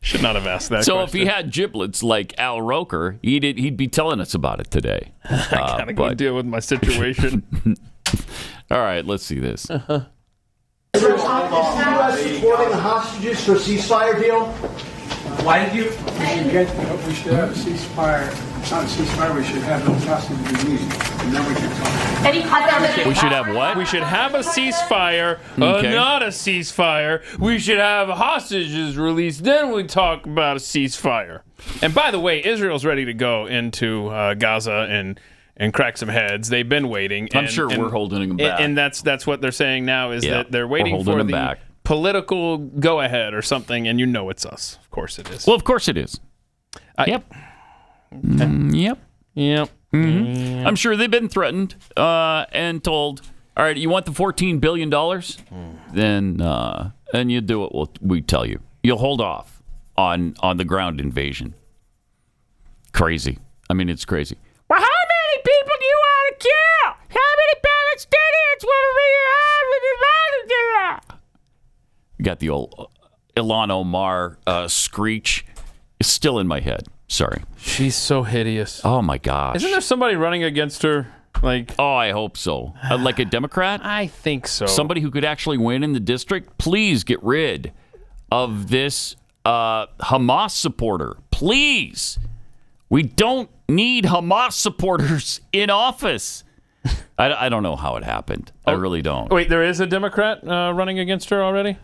Speaker 5: should not have asked that
Speaker 2: So
Speaker 5: question.
Speaker 2: if he had giblets like Al Roker, he'd be telling us about it today.
Speaker 5: I gotta go deal with my situation.
Speaker 2: All right, let's see this.
Speaker 19: Is the U.S. supporting the hostages for a ceasefire deal?
Speaker 16: Why did you? We should have a ceasefire. Not a ceasefire. We should have no hostages released, and then we can talk.
Speaker 2: We should have what?
Speaker 5: We should have a ceasefire, not a ceasefire. We should have hostages released, then we talk about a ceasefire. And by the way, Israel's ready to go into Gaza and crack some heads. They've been waiting.
Speaker 2: I'm sure we're holding them back.
Speaker 5: And that's what they're saying now is that they're waiting for the political go-ahead or something, and you know it's us. Of course it is.
Speaker 2: Well, of course it is. Yep. Yep. Mm-hmm. I'm sure they've been threatened and told, all right, you want the $14 billion? Then and you do what we tell you. You'll hold off on the ground invasion. Crazy. I mean, it's crazy. Well, how many people do you want to kill? How many Palestinians will we have with the violence? You got the old Ilhan Omar screech. It's still in my head. Sorry.
Speaker 5: She's so hideous.
Speaker 2: Oh, my gosh.
Speaker 5: Isn't there somebody running against her?
Speaker 2: Oh, I hope so. Like a Democrat?
Speaker 5: I think so.
Speaker 2: Somebody who could actually win in the district? Please get rid of this Hamas supporter. Please. We don't need Hamas supporters in office. I don't know how it happened. I really don't.
Speaker 5: Wait, there is a Democrat running against her already?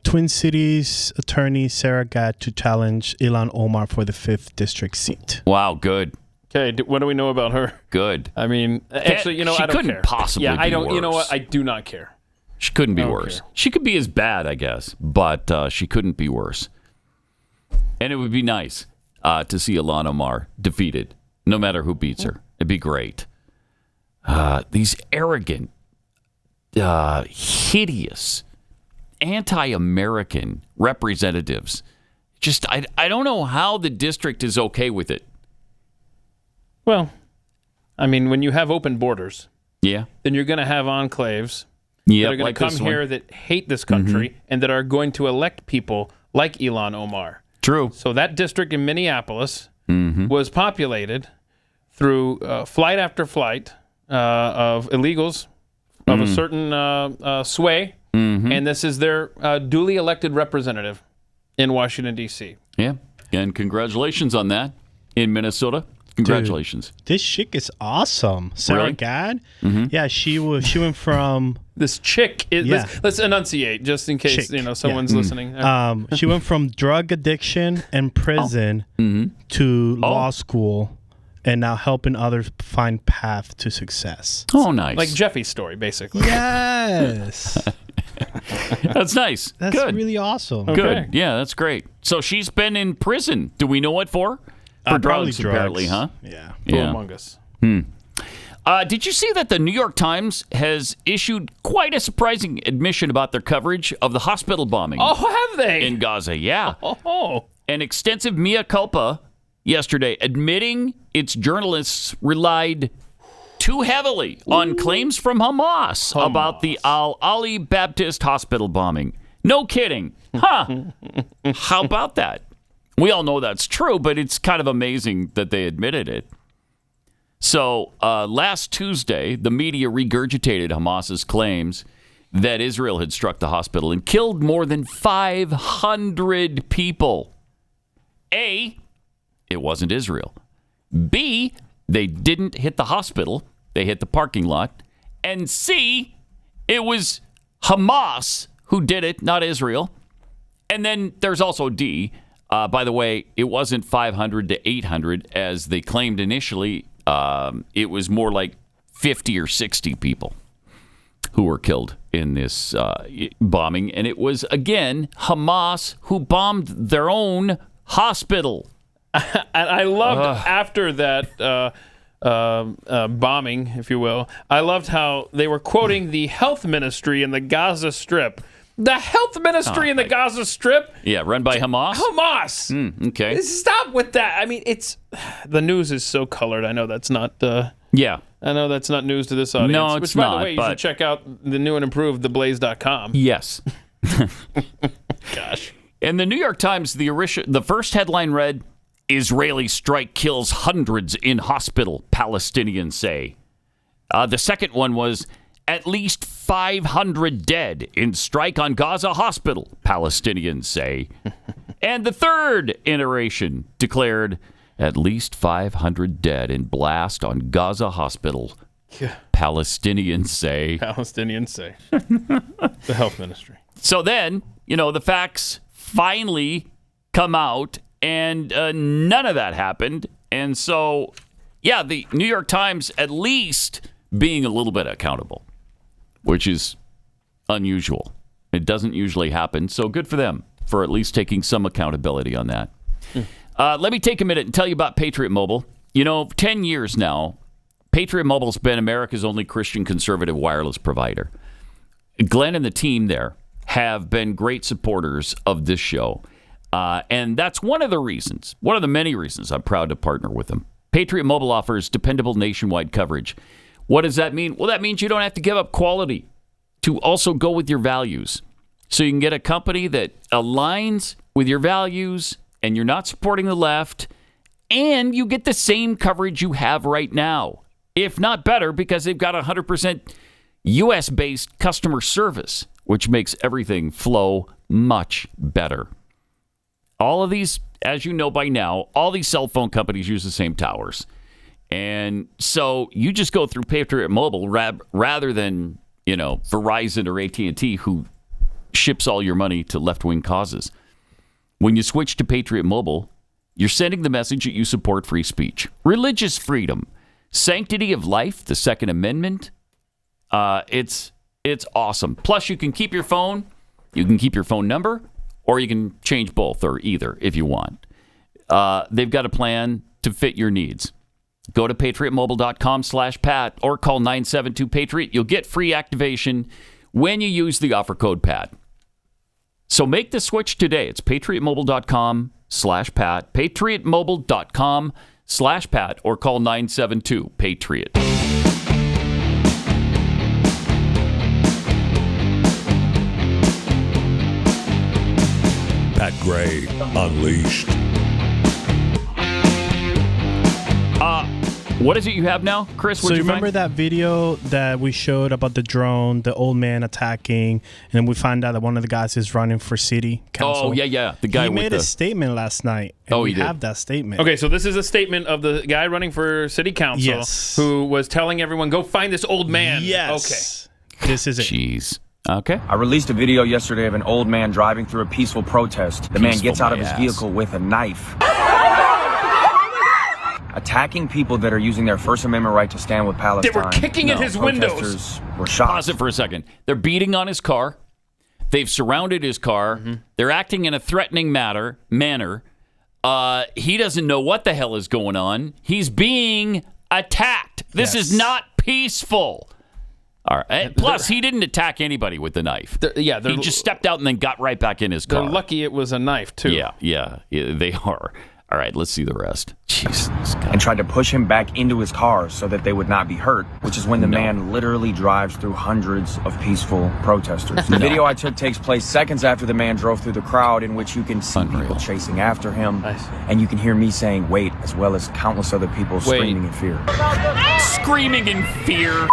Speaker 18: Twin Cities attorney Sarah Gadd to challenge Ilhan Omar for the 5th district seat.
Speaker 2: Wow, good.
Speaker 5: Okay, what do we know about her?
Speaker 2: Good.
Speaker 5: I mean, actually, I don't care.
Speaker 2: She couldn't possibly be worse.
Speaker 5: You know what? I do not care.
Speaker 2: She couldn't be worse. She could be as bad, I guess, but she couldn't be worse. And it would be nice to see Ilhan Omar defeated, no matter who beats her. It'd be great. These arrogant, hideous, anti-American representatives. Just, I don't know how the district is okay with it.
Speaker 5: Well, I mean, when you have open borders, then you're going to have enclaves that are going to come here that hate this country and that are going to elect people like Ilhan Omar.
Speaker 2: True.
Speaker 5: So that district in Minneapolis was populated through flight after flight of illegals of a certain sway. And this is their duly elected representative in Washington, D.C.
Speaker 2: Yeah. And congratulations on that in Minnesota. Congratulations.
Speaker 18: Dude, this chick is awesome. Sarah Gadd. Yeah, she went from...
Speaker 5: This chick is... Let's enunciate just in case someone's listening.
Speaker 18: She went from drug addiction and prison to law school and now helping others find path to success.
Speaker 2: Oh, nice.
Speaker 5: Like Jeffy's story, basically.
Speaker 18: Yes.
Speaker 2: That's nice.
Speaker 18: That's really awesome.
Speaker 2: Good. Okay. Yeah, that's great. So she's been in prison. Do we know what for? For drugs, apparently, huh?
Speaker 18: Yeah.
Speaker 5: Who among us?
Speaker 2: Did you see that the New York Times has issued quite a surprising admission about their coverage of the hospital bombing?
Speaker 5: Oh, have they?
Speaker 2: In Gaza, yeah.
Speaker 5: Oh.
Speaker 2: An extensive mea culpa yesterday, admitting its journalists relied too heavily on claims from Hamas about the Al-Ali Baptist Hospital bombing. No kidding. Huh. How about that? We all know that's true, but it's kind of amazing that they admitted it. So last Tuesday, the media regurgitated Hamas's claims that Israel had struck the hospital and killed more than 500 people. A, it wasn't Israel. B, they didn't hit the hospital. They hit the parking lot. And C, it was Hamas who did it, not Israel. And then there's also D. By the way, it wasn't 500 to 800 as they claimed initially. It was more like 50 or 60 people who were killed in this bombing. And it was, again, Hamas who bombed their own hospital.
Speaker 5: And I loved after that bombing, if you will, I loved how they were quoting the health ministry in the Gaza Strip. The health ministry in the Gaza Strip?
Speaker 2: Yeah, run by Hamas?
Speaker 5: Hamas!
Speaker 2: Okay.
Speaker 5: Stop with that. I mean, the news is so colored. I know that's not...
Speaker 2: Yeah.
Speaker 5: I know that's not news to this audience.
Speaker 2: No,
Speaker 5: Which,
Speaker 2: it's
Speaker 5: by
Speaker 2: not,
Speaker 5: the way, you
Speaker 2: but-
Speaker 5: should check out the new and improved theblaze.com.
Speaker 2: Yes.
Speaker 5: Gosh.
Speaker 2: In the New York Times, the first headline read, Israeli strike kills hundreds in hospital, Palestinians say. The second one was, at least 500 dead in strike on Gaza hospital, Palestinians say. And the third iteration declared, at least 500 dead in blast on Gaza hospital, Palestinians say.
Speaker 5: Palestinians say. The health ministry.
Speaker 2: So then, the facts finally come out, and none of that happened. And so, yeah, the New York Times at least being a little bit accountable, which is unusual. It doesn't usually happen. So good for them for at least taking some accountability on that. Let me take a minute and tell you about Patriot Mobile. 10 years now, Patriot Mobile's been America's only Christian conservative wireless provider. Glenn and the team there have been great supporters of this show. And that's one of the many reasons I'm proud to partner with them. Patriot Mobile offers dependable nationwide coverage. What does that mean? Well, that means you don't have to give up quality to also go with your values. So you can get a company that aligns with your values and you're not supporting the left, and you get the same coverage you have right now, if not better, because they've got 100% U.S.-based customer service, which makes everything flow much better. All of these, as you know by now, all these cell phone companies use the same towers. And so you just go through Patriot Mobile rather than, Verizon or AT&T, who ships all your money to left-wing causes. When you switch to Patriot Mobile, you're sending the message that you support free speech, religious freedom, sanctity of life, the Second Amendment. It's awesome. Plus, you can keep your phone. You can keep your phone number, or you can change both or either if you want. They've got a plan to fit your needs. Go to patriotmobile.com/Pat or call 972-PATRIOT. You'll get free activation when you use the offer code PAT. So make the switch today. It's patriotmobile.com/Pat, patriotmobile.com/Pat, or call 972-PATRIOT.
Speaker 20: Pat Gray Unleashed.
Speaker 2: What is it you have now, Chris?
Speaker 18: So you remember that video that we showed about the drone, the old man attacking, and then we find out that one of the guys is running for city council?
Speaker 2: Oh, yeah. The guy
Speaker 18: he made a statement last night. And we have that statement.
Speaker 5: Okay, so this is a statement of the guy running for city council who was telling everyone, go find this old man.
Speaker 18: Yes. Okay. This is it.
Speaker 2: Jeez. Okay.
Speaker 21: I released a video yesterday of an old man driving through a peaceful protest. The man gets out of his vehicle with a knife, attacking people that are using their First Amendment right to stand with Palestine.
Speaker 5: They were kicking in his windows.
Speaker 21: Were shot.
Speaker 2: Pause it for a second. They're beating on his car. They've surrounded his car. Mm-hmm. They're acting in a threatening manner. He doesn't know what the hell is going on. He's being attacked. This is not peaceful. All right. And plus, he didn't attack anybody with the knife. He just stepped out and then got right back in his car.
Speaker 5: They're lucky it was a knife, too.
Speaker 2: Yeah, they are. All right, let's see the rest. Jesus God.
Speaker 21: And tried to push him back into his car so that they would not be hurt, which is when the man literally drives through hundreds of peaceful protesters. The video I took takes place seconds after the man drove through the crowd, in which you can see people chasing after him. And you can hear me saying, wait, as well as countless other people screaming in fear.
Speaker 2: Screaming in fear.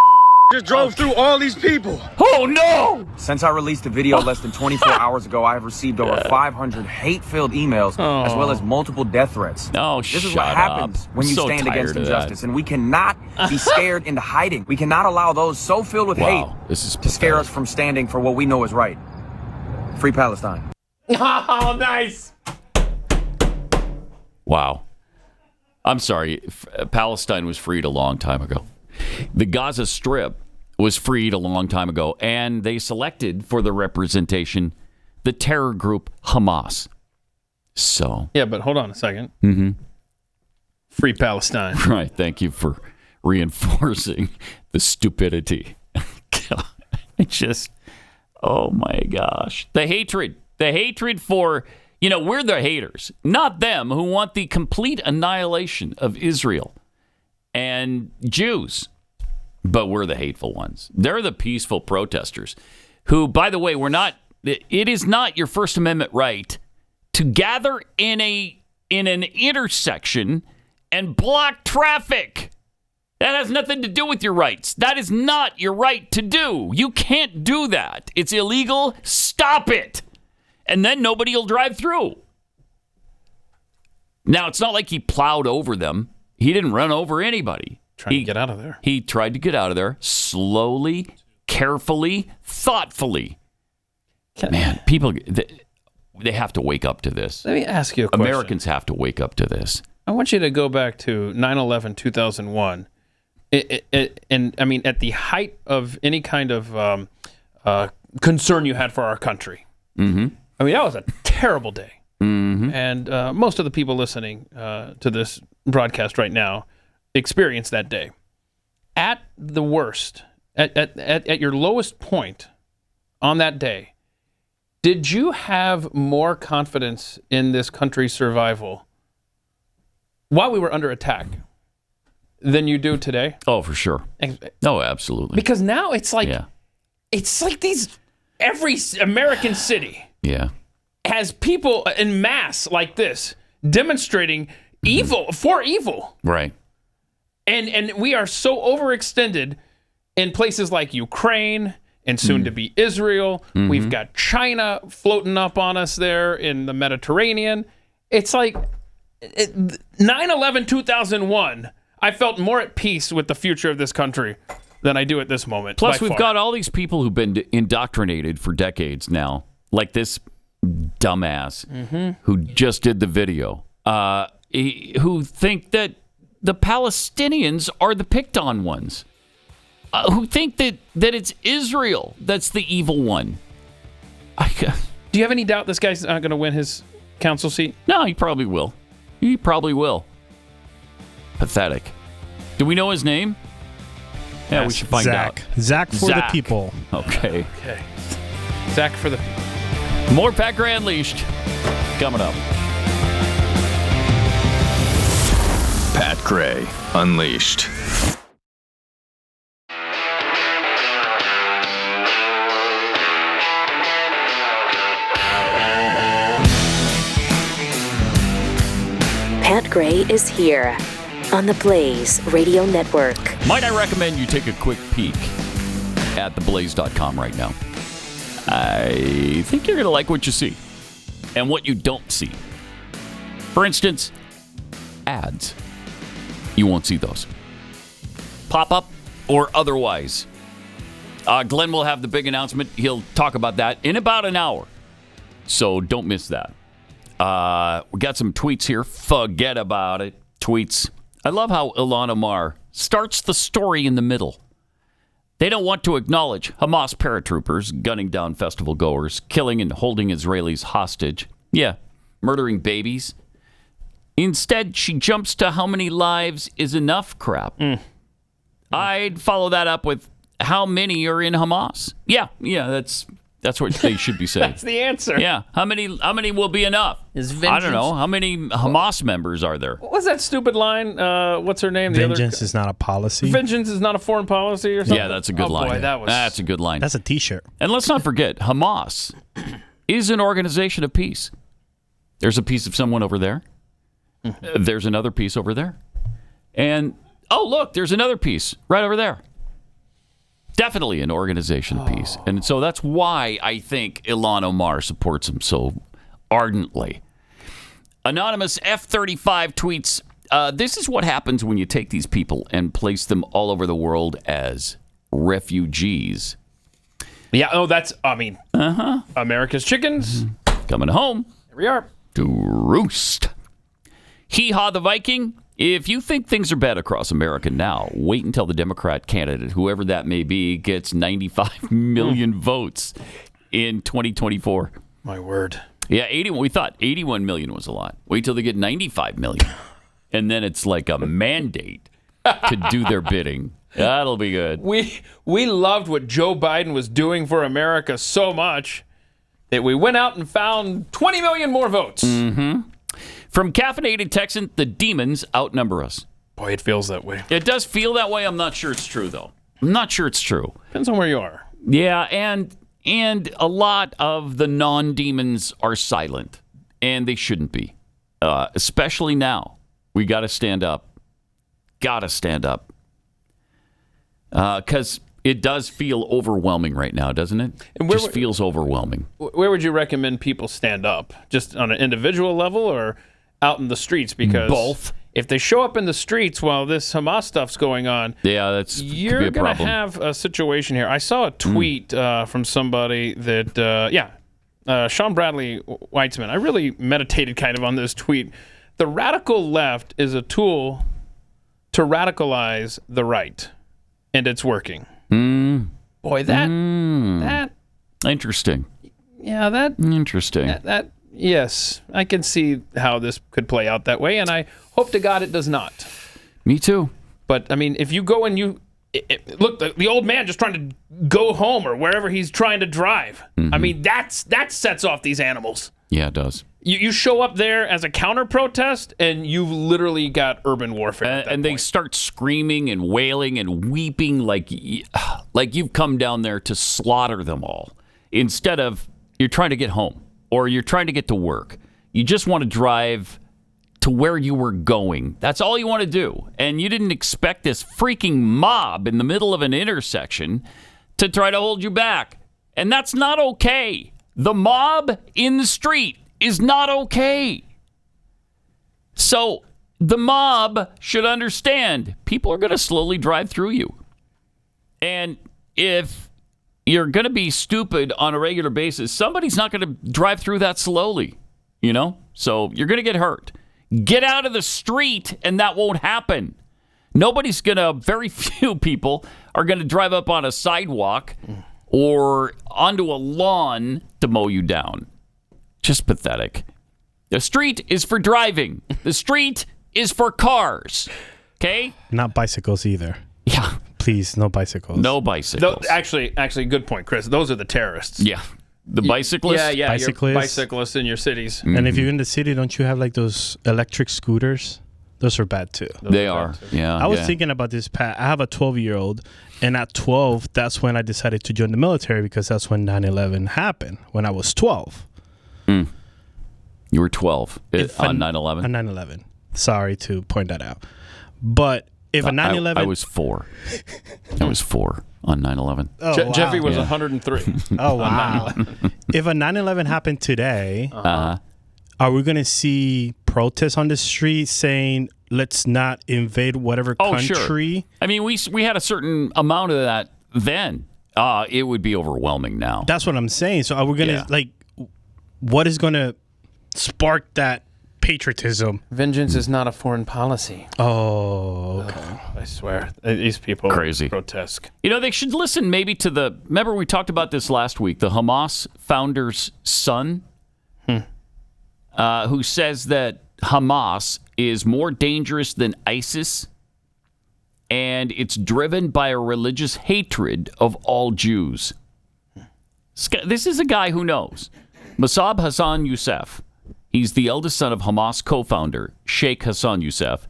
Speaker 21: Just drove through all these people.
Speaker 2: Oh, no!
Speaker 21: Since I released the video less than 24 hours ago, I have received over 500 hate-filled emails, as well as multiple death threats.
Speaker 2: Oh,
Speaker 21: this is what happens when you stand against injustice, and we cannot be scared into hiding. We cannot allow those so filled with hate to scare us from standing for what we know is right. Free Palestine.
Speaker 5: Oh, nice.
Speaker 2: Wow. I'm sorry. Palestine was freed a long time ago. The Gaza Strip was freed a long time ago, and they selected for the representation the terror group Hamas. So.
Speaker 5: Yeah, but hold on a second.
Speaker 2: Mm-hmm.
Speaker 5: Free Palestine.
Speaker 2: Right. Thank you for reinforcing the stupidity. It's just, oh my gosh. The hatred for, we're the haters, not them, who want the complete annihilation of Israel and Jews. But we're the hateful ones. They're the peaceful protesters who, by the way, it is not your First Amendment right to gather in an intersection and block traffic. That has nothing to do with your rights. That is not your right to do. You can't do that. It's illegal. Stop it. And then nobody will drive through. Now, it's not like he plowed over them. He didn't run over anybody.
Speaker 5: Trying to get out of there.
Speaker 2: He tried to get out of there slowly, carefully, thoughtfully. Man, people, they have to wake up to this.
Speaker 5: Let me ask you a question.
Speaker 2: Americans have to wake up to this.
Speaker 5: I want you to go back to 9/11/2001. And I mean, at the height of any kind of concern you had for our country.
Speaker 2: Mm-hmm.
Speaker 5: I mean, that was a terrible day.
Speaker 2: Mm-hmm.
Speaker 5: And most of the people listening to this broadcast right now experienced that day. At the worst, at your lowest point on that day, did you have more confidence in this country's survival while we were under attack than you do today?
Speaker 2: Oh, for sure. No, absolutely.
Speaker 5: Because now it's like every American city has people en masse like this demonstrating evil for evil.
Speaker 2: Right.
Speaker 5: And we are so overextended in places like Ukraine and soon to be Israel.
Speaker 2: Mm-hmm.
Speaker 5: We've got China floating up on us there in the Mediterranean. It's like 9/11/2001. I felt more at peace with the future of this country than I do at this moment.
Speaker 2: Plus, we've got all these people who've been indoctrinated for decades now, like this dumbass who just did the video, who think that the Palestinians are the picked on ones, who think that it's Israel that's the evil one.
Speaker 5: Do you have any doubt this guy's not going to win his council seat?
Speaker 2: No, he probably will. He probably will. Pathetic. Do we know his name? Yeah, we should find out.
Speaker 18: Zach for the people.
Speaker 2: Okay.
Speaker 5: Zach for the people.
Speaker 2: More Pat Gray Unleashed coming up.
Speaker 15: Pat Gray Unleashed.
Speaker 1: Pat Gray is here on the Blaze Radio Network.
Speaker 2: Might I recommend you take a quick peek at theblaze.com right now? I think you're going to like what you see and what you don't see. For instance, ads. You won't see those. Pop up or otherwise. Glenn will have the big announcement. He'll talk about that in about an hour. So don't miss that. We got some tweets here. Forget about it. Tweets. I love how Ilhan Omar starts the story in the middle. They don't want to acknowledge Hamas paratroopers gunning down festival goers, killing and holding Israelis hostage. Yeah, murdering babies. Instead, she jumps to how many lives is enough crap. I'd follow that up with how many are in Hamas. Yeah, that's what they should be saying.
Speaker 5: That's the answer.
Speaker 2: Yeah, how many will be enough? I don't know. How many Hamas members are there?
Speaker 5: What was that stupid line? What's her name?
Speaker 18: Vengeance is not a policy.
Speaker 5: Vengeance is not a foreign policy or something?
Speaker 2: Yeah, that's a good line.
Speaker 5: Boy,
Speaker 2: that's a good line.
Speaker 18: That's a T-shirt.
Speaker 2: And let's not forget, Hamas is an organization of peace. There's a piece of someone over there. There's another piece over there. And, oh, look, there's another piece right over there. Definitely an organization of peace. And so that's why I think Ilhan Omar supports him so ardently. Anonymous F35 tweets, this is what happens when you take these people and place them all over the world as refugees.
Speaker 5: Yeah, America's chickens.
Speaker 2: Coming home.
Speaker 5: Here we are.
Speaker 2: To roost. Hee Haw the Viking If you think things are bad across America now, wait until the Democrat candidate, whoever that may be, gets 95 million votes in 2024.
Speaker 5: My word.
Speaker 2: Yeah, 81. We thought 81 million was a lot. Wait till they get 95 million. And then it's like a mandate to do their bidding. That'll be good.
Speaker 5: We loved what Joe Biden was doing for America so much that we went out and found 20 million more votes.
Speaker 2: Mm-hmm. From Caffeinated Texan, the demons outnumber us.
Speaker 5: Boy, it feels that way.
Speaker 2: It does feel that way. I'm not sure it's true, though. I'm not sure it's true.
Speaker 5: Depends on where you are.
Speaker 2: Yeah, and a lot of the non-demons are silent, and they shouldn't be, especially now. We got to stand up. Got to stand up. Because it does feel overwhelming right now, doesn't it? It just feels overwhelming.
Speaker 5: Where would you recommend people stand up? Just on an individual level or out in the streets? Because
Speaker 2: both.
Speaker 5: If they show up in the streets while this Hamas stuff's going on,
Speaker 2: you're
Speaker 5: going to have a situation here. I saw a tweet from somebody that, Sean Bradley Weitzman. I really meditated kind of on this tweet. The radical left is a tool to radicalize the right, and it's working. Boy, that
Speaker 2: interesting.
Speaker 5: Yeah, that
Speaker 2: interesting.
Speaker 5: That yes, I can see how this could play out that way, and I hope to God it does not.
Speaker 2: Me too.
Speaker 5: But I mean, if you go and look, the old man just trying to go home or wherever he's trying to drive. I mean, that sets off these animals.
Speaker 2: Yeah, it does.
Speaker 5: You show up there as a counter protest, and you've literally got urban warfare.
Speaker 2: And they start screaming and wailing and weeping like you've come down there to slaughter them all. Instead of you're trying to get home or you're trying to get to work. You just want to drive to where you were going. That's all you want to do. And you didn't expect this freaking mob in the middle of an intersection to try to hold you back. And that's not okay. The mob in the street is not okay. So the mob should understand people are going to slowly drive through you. And if you're going to be stupid on a regular basis, somebody's not going to drive through that slowly, So you're going to get hurt. Get out of the street and that won't happen. Very few people are going to drive up on a sidewalk or onto a lawn to mow you down. Just pathetic. The street is for driving. The street is for cars. Okay?
Speaker 18: Not bicycles either.
Speaker 2: Yeah.
Speaker 18: Please, no bicycles.
Speaker 2: No bicycles.
Speaker 5: Actually, good point, Chris. Those are the terrorists.
Speaker 2: Yeah. The bicyclists?
Speaker 5: Yeah, bicyclists in your cities.
Speaker 18: And if you're in the city, don't you have like those electric scooters? Those are bad too.
Speaker 2: They are. Yeah.
Speaker 18: I was thinking about this, Pat. I have a 12-year-old, and at 12, that's when I decided to join the military because that's when 9/11 happened, when I was 12.
Speaker 2: You were 12 on 9/11?
Speaker 18: On 9/11. Sorry to point that out. But if a 9/11...
Speaker 2: I was 4. I was 4 on 9/11.
Speaker 18: Oh, wow.
Speaker 5: Jeffrey was 103.
Speaker 18: Oh, wow. If a 9/11 happened today, are we going to see protests on the street saying, let's not invade whatever country?
Speaker 2: Sure. I mean, we had a certain amount of that then. It would be overwhelming now.
Speaker 18: That's what I'm saying. So are we going to, what is going to spark that patriotism?
Speaker 5: Vengeance is not a foreign policy.
Speaker 18: Oh, okay.
Speaker 5: I swear. These people
Speaker 2: crazy.
Speaker 5: Grotesque.
Speaker 2: They should listen maybe to remember we talked about this last week, the Hamas founder's son, who says that Hamas is more dangerous than ISIS, and it's driven by a religious hatred of all Jews. This is a guy who knows. Mossab Hassan Youssef. He's the eldest son of Hamas co-founder Sheikh Hassan Youssef.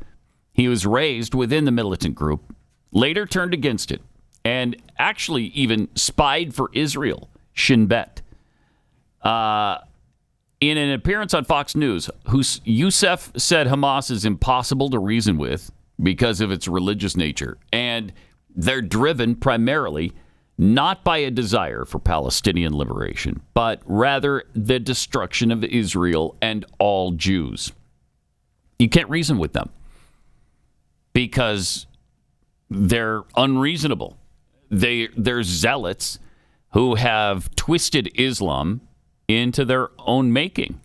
Speaker 2: He was raised within the militant group, later turned against it, and actually even spied for Israel, Shin Bet. In an appearance on Fox News, Youssef said Hamas is impossible to reason with because of its religious nature, and they're driven primarily not by a desire for Palestinian liberation, but rather the destruction of Israel and all Jews. You can't reason with them because they're unreasonable. They're zealots who have twisted Islam into their own making.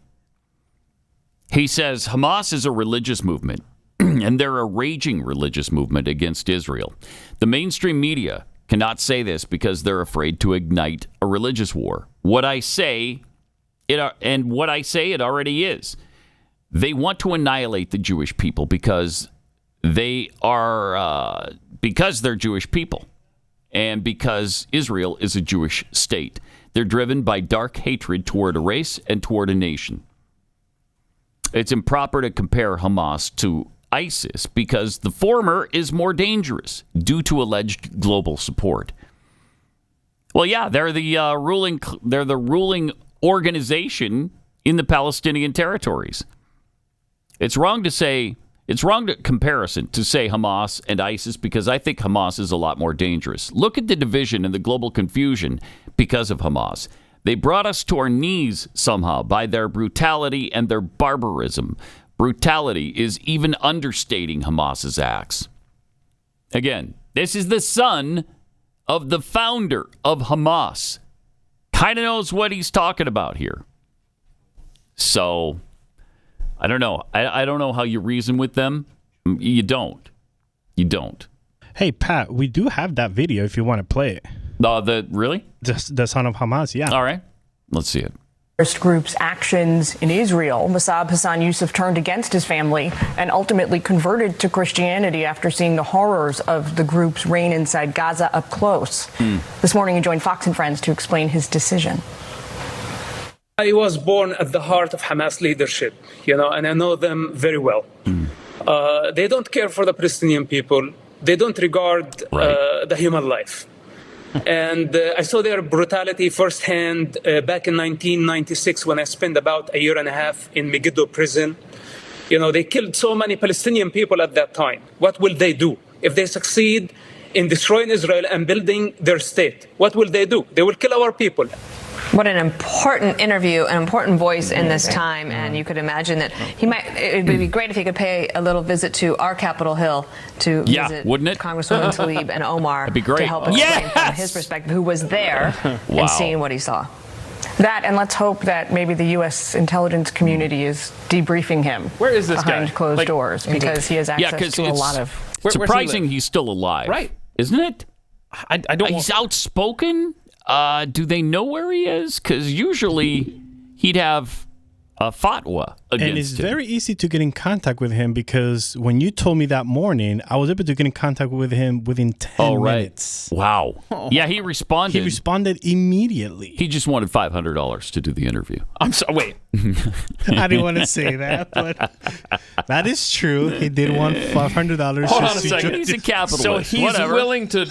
Speaker 2: He says Hamas is a religious movement and they're a raging religious movement against Israel. The mainstream media cannot say this because they're afraid to ignite a religious war. What I say, it already is. They want to annihilate the Jewish people because they're Jewish people, and because Israel is a Jewish state. They're driven by dark hatred toward a race and toward a nation. It's improper to compare Hamas to ISIS because the former is more dangerous due to alleged global support. Well, yeah, they're the ruling organization in the Palestinian territories. It's wrong to comparison to say Hamas and ISIS because I think Hamas is a lot more dangerous. Look at the division and the global confusion because of Hamas. They brought us to our knees somehow by their brutality and their barbarism. Brutality is even understating Hamas's acts. Again, this is the son of the founder of Hamas. Kind of knows what he's talking about here. So, I don't know. I don't know how you reason with them. You don't.
Speaker 18: Hey, Pat, we do have that video if you want to play it.
Speaker 2: Really?
Speaker 18: The son of Hamas, yeah.
Speaker 2: All right. Let's see it.
Speaker 3: Terrorist group's actions in Israel. Musab Hassan Yusuf turned against his family and ultimately converted to Christianity after seeing the horrors of the group's reign inside Gaza up close. This morning he joined Fox and Friends to explain his decision.
Speaker 22: I was born at the heart of Hamas leadership, and I know them very well. They don't care for the Palestinian people. They don't regard the human life. And I saw their brutality firsthand back in 1996 when I spent about a year and a half in Megiddo prison. They killed so many Palestinian people at that time. What will they do? If they succeed in destroying Israel and building their state, what will they do? They will kill our people.
Speaker 3: What an important interview, an important voice in this time, and you could imagine that it would be great if he could pay a little visit to our Capitol Hill to visit
Speaker 2: wouldn't it?
Speaker 3: Congresswoman Tlaib and Omar.
Speaker 2: That'd be great.
Speaker 3: To help explain from his perspective, who was there and seeing what he saw. That, and let's hope that maybe the U.S. intelligence community is debriefing him.
Speaker 5: Where is this
Speaker 3: behind
Speaker 5: guy?
Speaker 3: Closed doors, because he has access to a lot of.
Speaker 2: Surprising he's still alive,
Speaker 5: right?
Speaker 2: Isn't it?
Speaker 5: I don't.
Speaker 2: He's outspoken. Do they know where he is? Because usually he'd have a fatwa against him.
Speaker 18: And it's very easy to get in contact with him because when you told me that morning, I was able to get in contact with him within 10 minutes.
Speaker 2: Wow. Yeah, he responded.
Speaker 18: He responded immediately.
Speaker 2: He just wanted $500 to do the interview.
Speaker 5: I'm sorry. Wait.
Speaker 18: I didn't want to say that, but that is true. He did want $500.
Speaker 5: Hold on a second.
Speaker 2: He's a capitalist.
Speaker 5: So he's willing to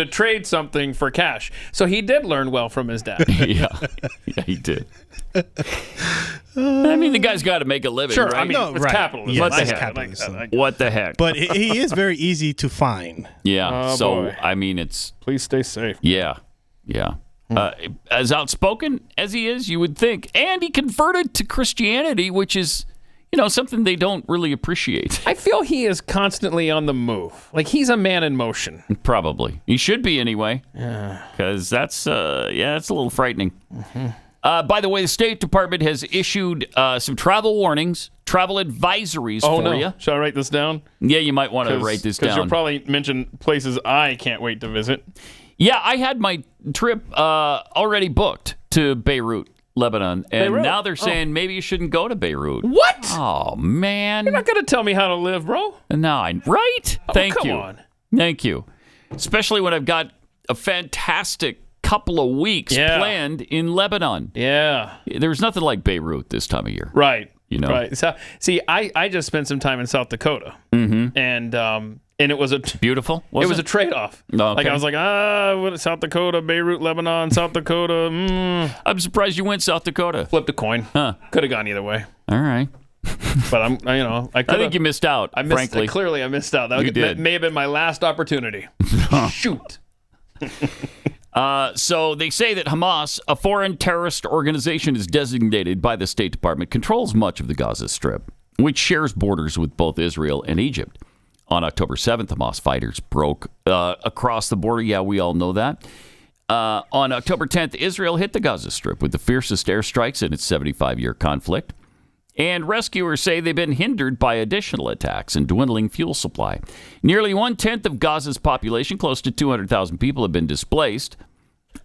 Speaker 5: trade something for cash. So he did learn well from his dad.
Speaker 2: Yeah, he did. I mean, the guy's got to make a living,
Speaker 5: sure,
Speaker 2: right?
Speaker 5: I mean, it's capitalism.
Speaker 18: Yes,
Speaker 2: What the
Speaker 18: it's
Speaker 2: heck?
Speaker 18: capitalism.
Speaker 2: What the heck?
Speaker 18: But he is very easy to find.
Speaker 2: Yeah,
Speaker 5: boy.
Speaker 2: I mean, it's...
Speaker 5: Please stay safe.
Speaker 2: Yeah. As outspoken as he is, you would think. And he converted to Christianity, which is, something they don't really appreciate.
Speaker 5: I feel he is constantly on the move. Like he's a man in motion.
Speaker 2: Probably. He should be anyway.
Speaker 5: Yeah.
Speaker 2: Because that's a little frightening. By the way, the State Department has issued some travel warnings, travel advisories for you.
Speaker 5: Shall I write this down?
Speaker 2: Yeah, you might want to write this down.
Speaker 5: Because you'll probably mention places I can't wait to visit.
Speaker 2: Yeah, I had my trip already booked to Beirut, Lebanon, and now they're saying maybe you shouldn't go to Beirut.
Speaker 5: What?
Speaker 2: Oh, man.
Speaker 5: You're not going to tell me how to live, bro.
Speaker 2: No, right?
Speaker 5: Come on.
Speaker 2: Thank you. Especially when I've got a fantastic couple of weeks planned in Lebanon.
Speaker 5: Yeah.
Speaker 2: There's nothing like Beirut this time of year.
Speaker 5: Right.
Speaker 2: Right.
Speaker 5: So, see, I just spent some time in South Dakota.
Speaker 2: Mm-hmm.
Speaker 5: And it was
Speaker 2: beautiful.
Speaker 5: It was a trade-off.
Speaker 2: Okay.
Speaker 5: Like I was like, South Dakota, Beirut, Lebanon, South Dakota.
Speaker 2: I'm surprised you went South Dakota.
Speaker 5: Flipped a coin.
Speaker 2: Huh.
Speaker 5: Could have gone either way.
Speaker 2: All right.
Speaker 5: But I think
Speaker 2: you missed out. Frankly,
Speaker 5: clearly I missed out. That may have been my last opportunity. Shoot.
Speaker 2: So they say that Hamas, a foreign terrorist organization, is designated by the State Department, controls much of the Gaza Strip, which shares borders with both Israel and Egypt. On October 7th, Hamas fighters broke across the border. Yeah, we all know that. On October 10th, Israel hit the Gaza Strip with the fiercest airstrikes in its 75-year conflict. And rescuers say they've been hindered by additional attacks and dwindling fuel supply. Nearly 1/10 of Gaza's population, close to 200,000 people, have been displaced.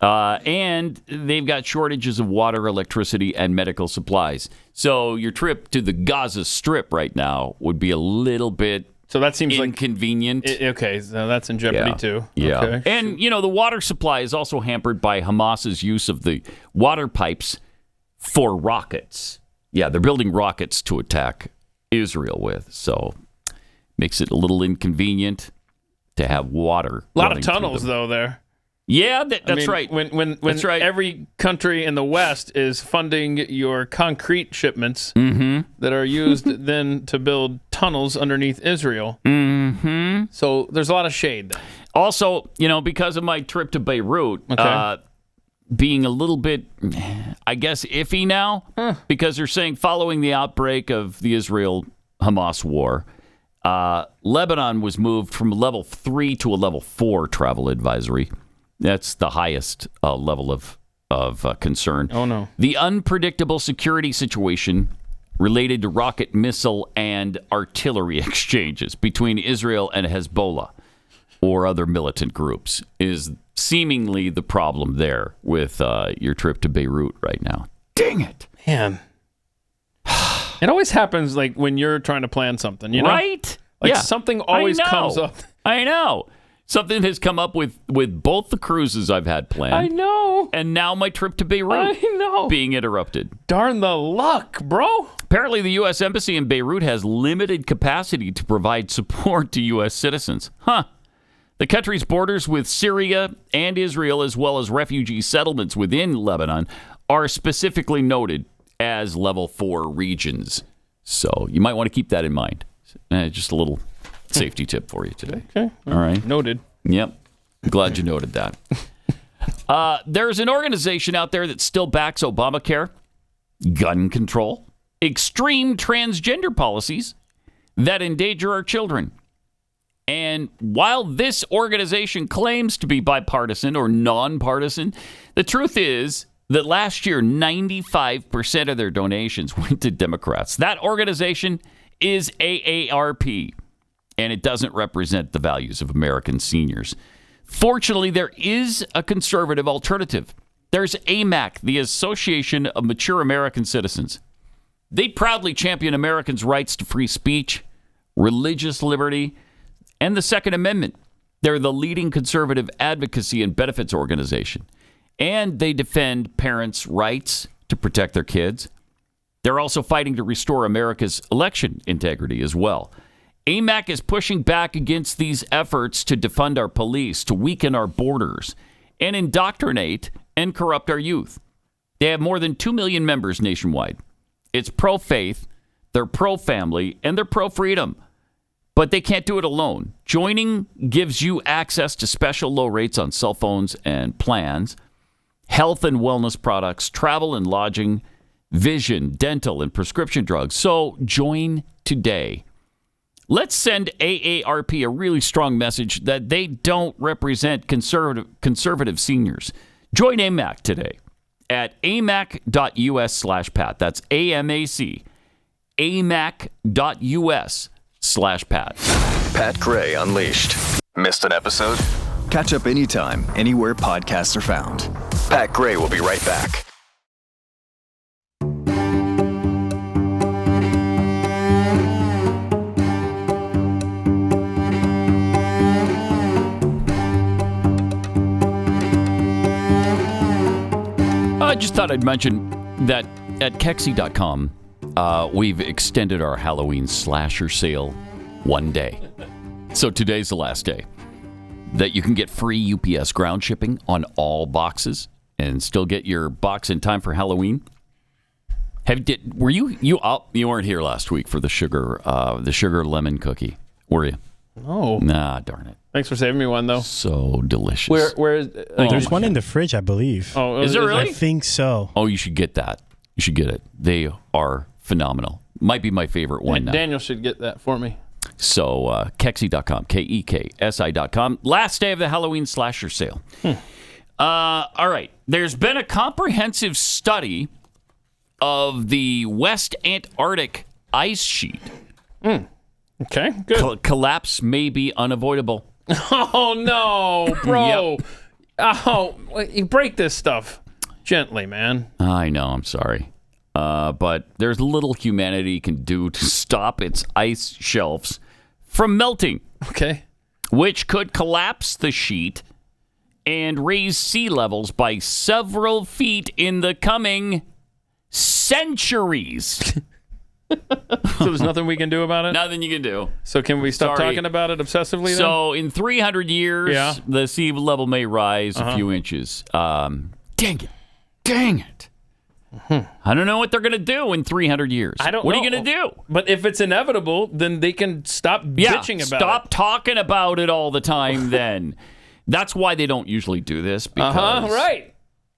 Speaker 2: And they've got shortages of water, electricity, and medical supplies. So your trip to the Gaza Strip right now would be a little bit inconvenient.
Speaker 5: Okay, so that's in jeopardy too.
Speaker 2: Yeah.
Speaker 5: Okay.
Speaker 2: And, the water supply is also hampered by Hamas's use of the water pipes for rockets. Yeah, they're building rockets to attack Israel with. So makes it a little inconvenient to have water.
Speaker 5: A lot of tunnels, though, there.
Speaker 2: Yeah, that's right.
Speaker 5: When
Speaker 2: that's right.
Speaker 5: Every country in the West is funding your concrete shipments that are used then to build tunnels underneath Israel.
Speaker 2: Mm-hmm.
Speaker 5: So there's a lot of shade there.
Speaker 2: Also, because of my trip to Beirut, being a little bit, I guess, iffy now, because they're saying following the outbreak of the Israel-Hamas war, Lebanon was moved from a level 3 to a level 4 travel advisory. That's the highest level of concern.
Speaker 5: Oh, no.
Speaker 2: The unpredictable security situation related to rocket, missile, and artillery exchanges between Israel and Hezbollah or other militant groups is seemingly the problem there with your trip to Beirut right now. Dang it.
Speaker 5: Man. It always happens like when you're trying to plan something,
Speaker 2: Right?
Speaker 5: Like something always comes up.
Speaker 2: I know. Something has come up with both the cruises I've had planned.
Speaker 5: I know.
Speaker 2: And now my trip to Beirut being interrupted.
Speaker 5: Darn the luck, bro.
Speaker 2: Apparently, the U.S. Embassy in Beirut has limited capacity to provide support to U.S. citizens. The country's borders with Syria and Israel, as well as refugee settlements within Lebanon, are specifically noted as level 4 regions. So you might want to keep that in mind. Just a little safety tip for you today.
Speaker 5: Okay.
Speaker 2: All right.
Speaker 5: Noted.
Speaker 2: Yep. Glad you noted that. There's an organization out there that still backs Obamacare, gun control, extreme transgender policies that endanger our children. And while this organization claims to be bipartisan or nonpartisan, the truth is that last year, 95% of their donations went to Democrats. That organization is AARP, and it doesn't represent the values of American seniors. Fortunately, there is a conservative alternative. There's AMAC, the Association of Mature American Citizens. They proudly champion Americans' rights to free speech, religious liberty, and the Second Amendment. They're the leading conservative advocacy and benefits organization. And they defend parents' rights to protect their kids. They're also fighting to restore America's election integrity as well. AMAC is pushing back against these efforts to defund our police, to weaken our borders, and indoctrinate and corrupt our youth. They have more than 2 million members nationwide. It's pro-faith, they're pro-family, and they're pro-freedom. But they can't do it alone. Joining gives you access to special low rates on cell phones and plans, health and wellness products, travel and lodging, vision, dental, and prescription drugs. So join today. Let's send AARP a really strong message that they don't represent conservative seniors. Join AMAC today at amac.us/Pat. That's AMAC. amac.us/Pat.
Speaker 15: Pat Gray Unleashed. Missed an episode? Catch up anytime, anywhere podcasts are found. Pat Gray will be right back.
Speaker 2: I just thought I'd mention that at Kexi.com, we've extended our Halloween slasher sale one day. So today's the last day that you can get free UPS ground shipping on all boxes and still get your box in time for Halloween. Were you weren't here last week for the sugar lemon cookie, were you?
Speaker 5: No.
Speaker 2: Nah, darn it.
Speaker 5: Thanks for saving me one, though.
Speaker 2: So delicious.
Speaker 5: Where is
Speaker 18: there's one in the fridge, I believe.
Speaker 5: Oh,
Speaker 2: is there really?
Speaker 18: I think so.
Speaker 2: Oh, you should get that. You should get it. They are phenomenal. Might be my favorite one now.
Speaker 5: Daniel should get that for me.
Speaker 2: So, Kexi.com, KEKSI.com. Last day of the Halloween slasher sale. All right. There's been a comprehensive study of the West Antarctic ice sheet.
Speaker 5: Okay, good.
Speaker 2: Collapse may be unavoidable.
Speaker 5: Oh, no, bro.
Speaker 2: Yep.
Speaker 5: Oh, you break this stuff gently, man.
Speaker 2: I know, I'm sorry. But there's little humanity can do to stop its ice shelves from melting.
Speaker 5: Okay.
Speaker 2: Which could collapse the sheet and raise sea levels by several feet in the coming centuries.
Speaker 5: So there's nothing we can do about it?
Speaker 2: Nothing you can do.
Speaker 5: So can we stop talking about it obsessively then?
Speaker 2: So in 300 years, the sea level may rise a few inches. Dang it. I don't know what they're going to do in 300 years.
Speaker 5: I don't know.
Speaker 2: What are you going to do?
Speaker 5: But if it's inevitable, then they can stop bitching about it.
Speaker 2: Stop talking about it all the time then. That's why they don't usually do this. Because,
Speaker 5: right.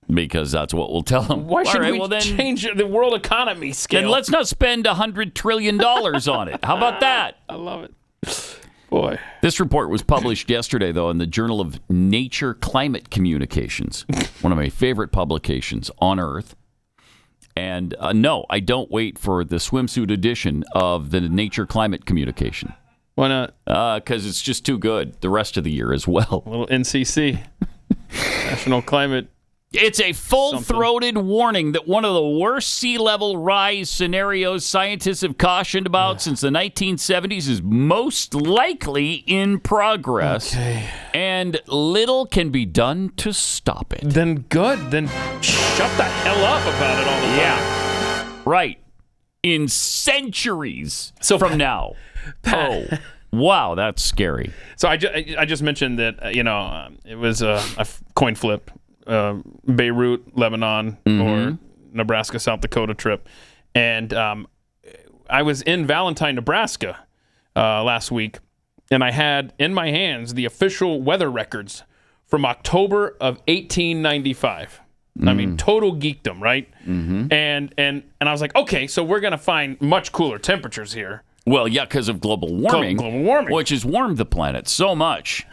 Speaker 2: Because that's what we'll tell them.
Speaker 5: Why should we change the world economy scale?
Speaker 2: Then let's not spend $100 trillion on it. How about that?
Speaker 5: I love it. Boy.
Speaker 2: This report was published yesterday, though, in the Journal of Nature Climate Communications, one of my favorite publications on Earth. And no, I don't wait for the swimsuit edition of the Nature Climate Communication.
Speaker 5: Why not?
Speaker 2: Because it's just too good the rest of the year as well.
Speaker 5: A little NCC, National Climate.
Speaker 2: It's a full-throated warning that one of the worst sea level rise scenarios scientists have cautioned about since the 1970s is most likely in progress.
Speaker 5: Okay.
Speaker 2: And little can be done to stop it.
Speaker 5: Then good. Then shut the hell up about it all the time.
Speaker 2: Yeah. Right. In centuries from now. Oh, wow, that's scary.
Speaker 5: So I just mentioned that, it was a coin flip. Beirut, Lebanon, or Nebraska, South Dakota trip. And I was in Valentine, Nebraska last week, and I had in my hands the official weather records from October of 1895. I mean, total geekdom, right? And I was like, okay, so we're going to find much cooler temperatures here.
Speaker 2: Well, yeah, because of global warming, which has warmed the planet so much.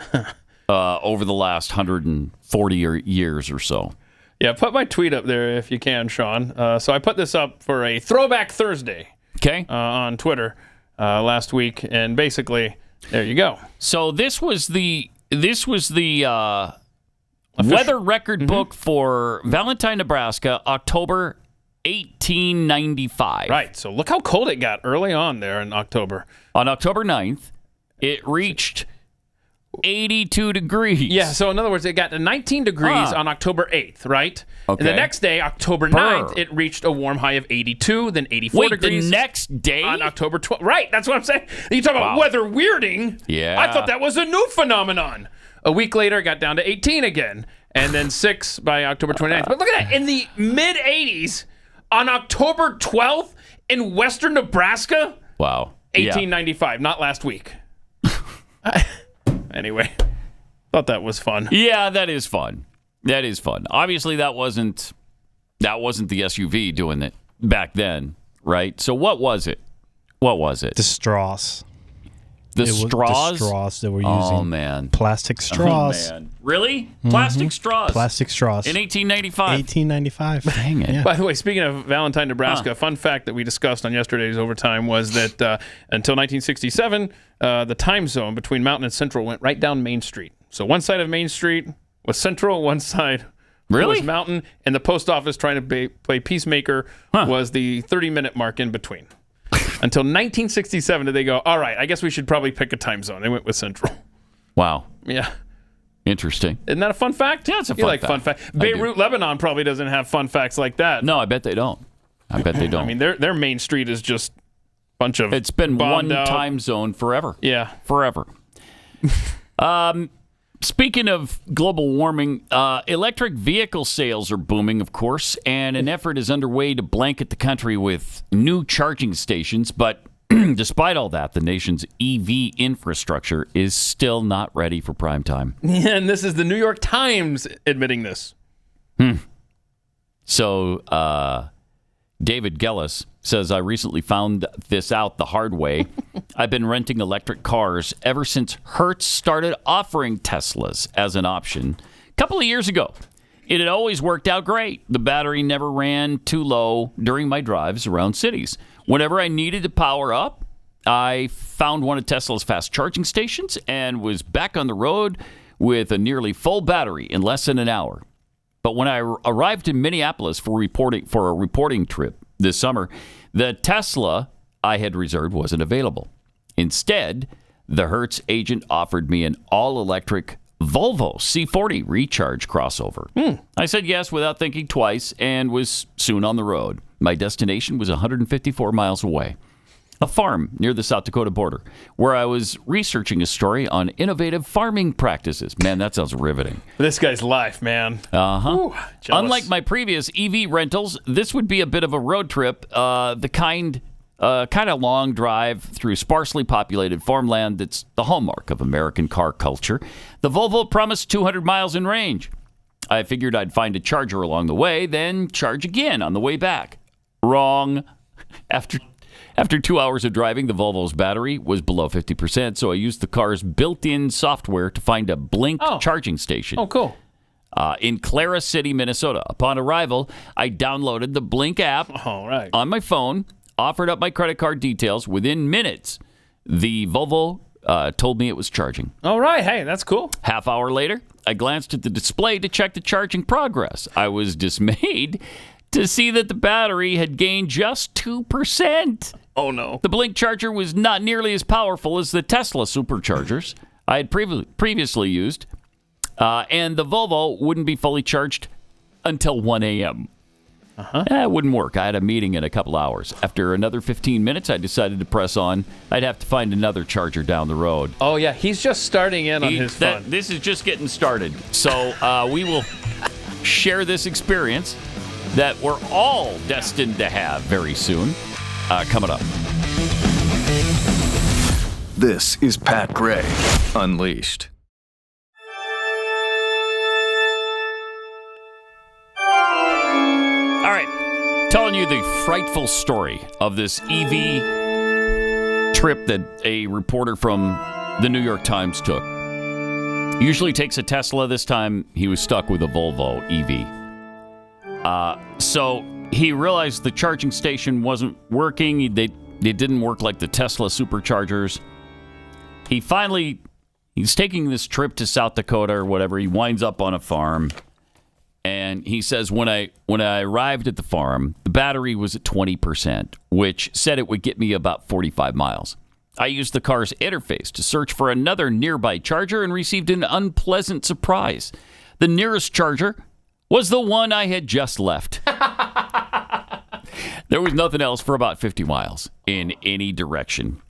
Speaker 2: Over the last 140 years or so.
Speaker 5: Yeah, put my tweet up there if you can, Sean. So I put this up for a Throwback Thursday.
Speaker 2: Okay.
Speaker 5: On Twitter last week, and basically, there you go.
Speaker 2: So this was the weather record book for Valentine, Nebraska, October 1895.
Speaker 5: Right. So look how cold it got early on there in October.
Speaker 2: On October 9th, it reached 82 degrees.
Speaker 5: Yeah, so in other words, it got to 19 degrees on October 8th, right?
Speaker 2: Okay.
Speaker 5: And the next day, October 9th, it reached a warm high of 82, then 84 degrees.
Speaker 2: The next day?
Speaker 5: On October 12th. Right, that's what I'm saying. You talk about weather weirding.
Speaker 2: Yeah.
Speaker 5: I thought that was a new phenomenon. A week later, it got down to 18 again, and then 6 by October 29th. But look at that. In the mid-80s, on October 12th, in western Nebraska.
Speaker 2: Wow.
Speaker 5: 1895, not last week. Anyway, thought that was fun.
Speaker 2: Yeah, that is fun. That is fun. Obviously, that wasn't the SUV doing it back then, right? So what was it? What was it?
Speaker 18: The straws.
Speaker 2: The straws?
Speaker 18: The straws that we're using.
Speaker 2: Oh, man.
Speaker 18: Plastic straws.
Speaker 2: Oh, man. Really? Plastic straws?
Speaker 18: Plastic straws.
Speaker 2: In 1895?
Speaker 18: 1895.
Speaker 2: Dang it.
Speaker 18: Yeah.
Speaker 5: By the way, speaking of Valentine, Nebraska, a fun fact that we discussed on yesterday's Overtime was that until 1967, the time zone between Mountain and Central went right down Main Street. So one side of Main Street was Central, one side was Mountain, and the post office trying to play peacemaker was the 30-minute mark in between. Until 1967 did they go, all right, I guess we should probably pick a time zone. They went with Central.
Speaker 2: Wow.
Speaker 5: Yeah.
Speaker 2: Interesting.
Speaker 5: Isn't that a fun fact?
Speaker 2: Yeah, it's a
Speaker 5: fun fact. Beirut, Lebanon probably doesn't have fun facts like that.
Speaker 2: No, I bet they don't. I mean,
Speaker 5: their Main Street is just a bunch of
Speaker 2: It's been one
Speaker 5: out
Speaker 2: time zone forever.
Speaker 5: Yeah.
Speaker 2: Forever. Speaking of global warming, electric vehicle sales are booming, of course, and an effort is underway to blanket the country with new charging stations. But despite all that, the nation's EV infrastructure is still not ready for prime time.
Speaker 5: Yeah, and this is the New York Times admitting this.
Speaker 2: So, David Gellis says, I recently found this out the hard way. I've been renting electric cars ever since Hertz started offering Teslas as an option a couple of years ago. It had always worked out great. The battery never ran too low during my drives around cities. Whenever I needed to power up, I found one of Tesla's fast charging stations and was back on the road with a nearly full battery in less than an hour. But when I arrived in Minneapolis for a reporting trip this summer, the Tesla I had reserved wasn't available. Instead, the Hertz agent offered me an all-electric Volvo C40 recharge crossover. I said yes without thinking twice and was soon on the road. My destination was 154 miles away. A farm near the South Dakota border, where I was researching a story on innovative farming practices. Man, that sounds riveting.
Speaker 5: This guy's life, man.
Speaker 2: Ooh, unlike my previous EV rentals, this would be a bit of a road trip, the kind of long drive through sparsely populated farmland that's the hallmark of American car culture. The Volvo promised 200 miles in range. I figured I'd find a charger along the way, then charge again on the way back. Wrong. After 2 hours of driving, the Volvo's battery was below 50%, so I used the car's built-in software to find a Blink charging station.
Speaker 5: Oh, cool.
Speaker 2: In Clara City, Minnesota. Upon arrival, I downloaded the Blink app on my phone, offered up my credit card details. Within minutes, the Volvo told me it was charging.
Speaker 5: All right. Hey, that's cool.
Speaker 2: Half hour later, I glanced at the display to check the charging progress. I was dismayed to see that the battery had gained just 2%.
Speaker 5: Oh, no.
Speaker 2: The Blink charger was not nearly as powerful as the Tesla superchargers I had previously used, and the Volvo wouldn't be fully charged until 1 a.m. It wouldn't work. I had a meeting in a couple hours. After another 15 minutes, I decided to press on. I'd have to find another charger down the road.
Speaker 5: Oh, yeah. He's just starting in on his fun.
Speaker 2: This is just getting started. So we will share this experience that we're all destined to have very soon. Coming up.
Speaker 15: This is Pat Gray Unleashed.
Speaker 2: All right. Telling you the frightful story of this EV trip that a reporter from the New York Times took. Usually takes a Tesla. This time he was stuck with a Volvo EV. So he realized the charging station wasn't working. It didn't work like the Tesla superchargers. He's taking this trip to South Dakota or whatever. He winds up on a farm, and he says, when I arrived at the farm, the battery was at 20%, which said it would get me about 45 miles. I used the car's interface to search for another nearby charger and received an unpleasant surprise. The nearest charger was the one I had just left. There was nothing else for about 50 miles in any direction.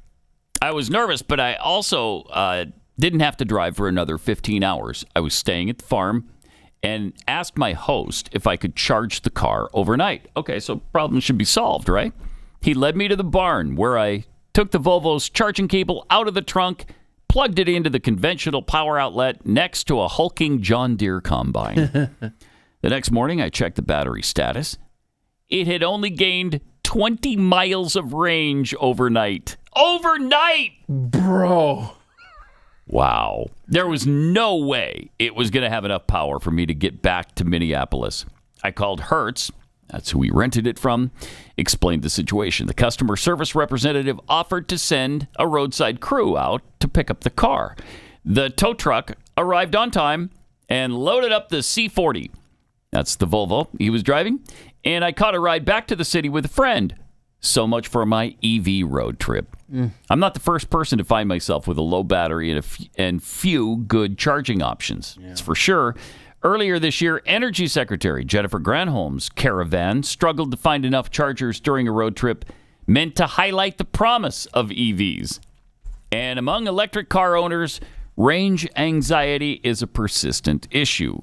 Speaker 2: I was nervous, but I also didn't have to drive for another 15 hours. I was staying at the farm and asked my host if I could charge the car overnight. Okay, so problem should be solved, right? He led me to the barn where I took the Volvo's charging cable out of the trunk, plugged it into the conventional power outlet next to a hulking John Deere combine. The next morning, I checked the battery status. It had only gained 20 miles of range overnight. Overnight!
Speaker 5: Bro.
Speaker 2: Wow. There was no way it was going to have enough power for me to get back to Minneapolis. I called Hertz. That's who we rented it from. Explained the situation. The customer service representative offered to send a roadside crew out to pick up the car. The tow truck arrived on time and loaded up the C40. That's the Volvo he was driving. And I caught a ride back to the city with a friend. So much for my EV road trip. I'm not the first person to find myself with a low battery and few good charging options. It's for sure. Earlier this year, Energy Secretary Jennifer Granholm's caravan struggled to find enough chargers during a road trip meant to highlight the promise of EVs. And among electric car owners, range anxiety is a persistent issue.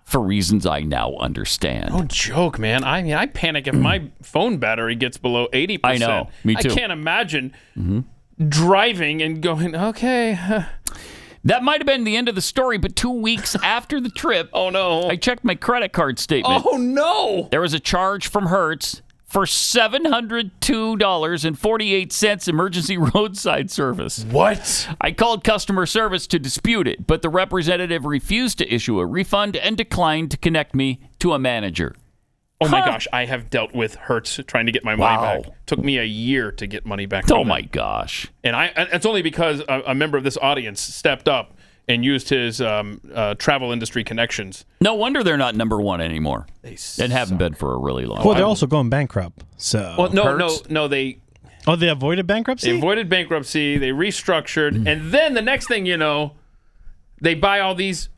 Speaker 2: For reasons I now understand.
Speaker 5: No joke, man. I mean, I panic if my phone battery gets below 80%.
Speaker 2: I know. Me too.
Speaker 5: I can't imagine driving and going, okay.
Speaker 2: That might have been the end of the story, but 2 weeks after the trip,
Speaker 5: oh no,
Speaker 2: I checked my credit card statement.
Speaker 5: Oh no.
Speaker 2: There was a charge from Hertz for $702.48 emergency roadside service.
Speaker 5: What?
Speaker 2: I called customer service to dispute it, but the representative refused to issue a refund and declined to connect me to a manager.
Speaker 5: Oh my gosh, I have dealt with Hertz trying to get my money back. Took me a year to get money back.
Speaker 2: Oh my gosh.
Speaker 5: And it's only because a member of this audience stepped up and used his travel industry connections.
Speaker 2: No wonder they're not number one anymore. And haven't been for a really long time.
Speaker 18: Well, they're also going bankrupt. So
Speaker 5: well, no, they
Speaker 18: avoided bankruptcy?
Speaker 5: They avoided bankruptcy, they restructured, and then the next thing you know, they buy all these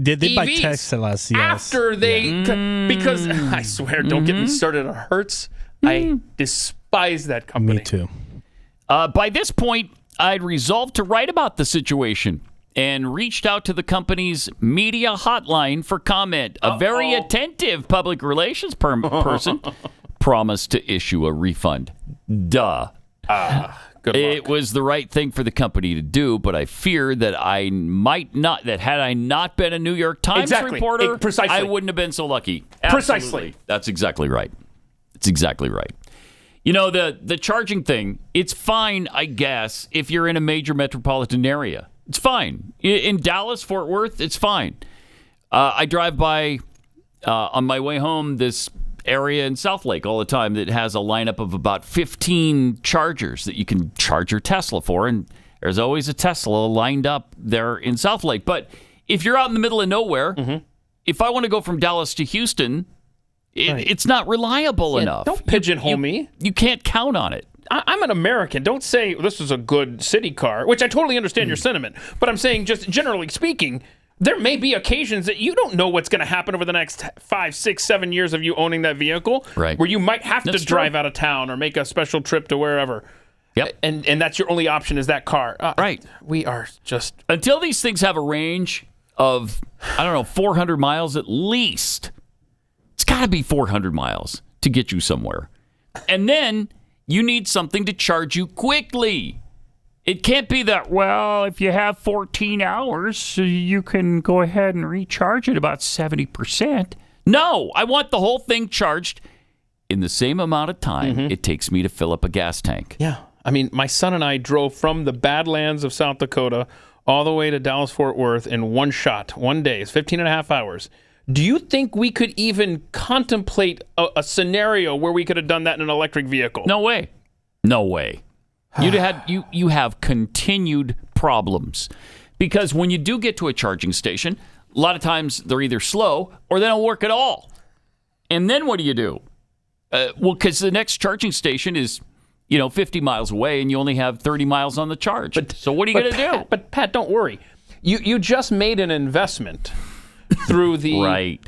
Speaker 18: Did they buy
Speaker 5: EVs
Speaker 18: Teslas? Yes.
Speaker 5: After they because I swear, don't get me started on Hertz. I despise that company.
Speaker 18: Me too.
Speaker 2: By this point, I'd resolved to write about the situation and reached out to the company's media hotline for comment. A very attentive public relations person promised to issue a refund. Duh.
Speaker 5: Good luck.
Speaker 2: It was the right thing for the company to do, but I fear that had I not been a New York Times reporter, I wouldn't have been so lucky.
Speaker 5: Precisely.
Speaker 2: That's exactly right. It's exactly right. You know, the charging thing, it's fine, I guess, if you're in a major metropolitan area. It's fine. In Dallas, Fort Worth, it's fine. I drive by, on my way home, this area in South Lake all the time that has a lineup of about 15 chargers that you can charge your Tesla for, and there's always a Tesla lined up there in South Lake. But if you're out in the middle of nowhere, if I want to go from Dallas to Houston, it's not reliable enough.
Speaker 5: Don't pigeonhole me.
Speaker 2: You can't count on it.
Speaker 5: I'm an American. Don't say this is a good city car, which I totally understand your sentiment. But I'm saying, just generally speaking, there may be occasions that you don't know what's going to happen over the next 5, 6, 7 years of you owning that vehicle,
Speaker 2: right?
Speaker 5: Where you might have to drive out of town or make a special trip to wherever.
Speaker 2: Yep.
Speaker 5: And that's your only option is that car.
Speaker 2: Right.
Speaker 5: We are just...
Speaker 2: Until these things have a range of, 400 miles at least. It's got to be 400 miles to get you somewhere. And then you need something to charge you quickly. It can't be that, if you have 14 hours, you can go ahead and recharge it about 70%. No, I want the whole thing charged in the same amount of time it takes me to fill up a gas tank.
Speaker 5: Yeah. I mean, my son and I drove from the Badlands of South Dakota all the way to Dallas-Fort Worth in one shot, one day. It's 15 and a half hours. Do you think we could even contemplate a scenario where we could have done that in an electric vehicle?
Speaker 2: No way. No way. You have continued problems because when you do get to a charging station, a lot of times they're either slow or they don't work at all. And then what do? Because the next charging station is 50 miles away and you only have 30 miles on the charge. So what are you going to do?
Speaker 5: But Pat, don't worry. You just made an investment through the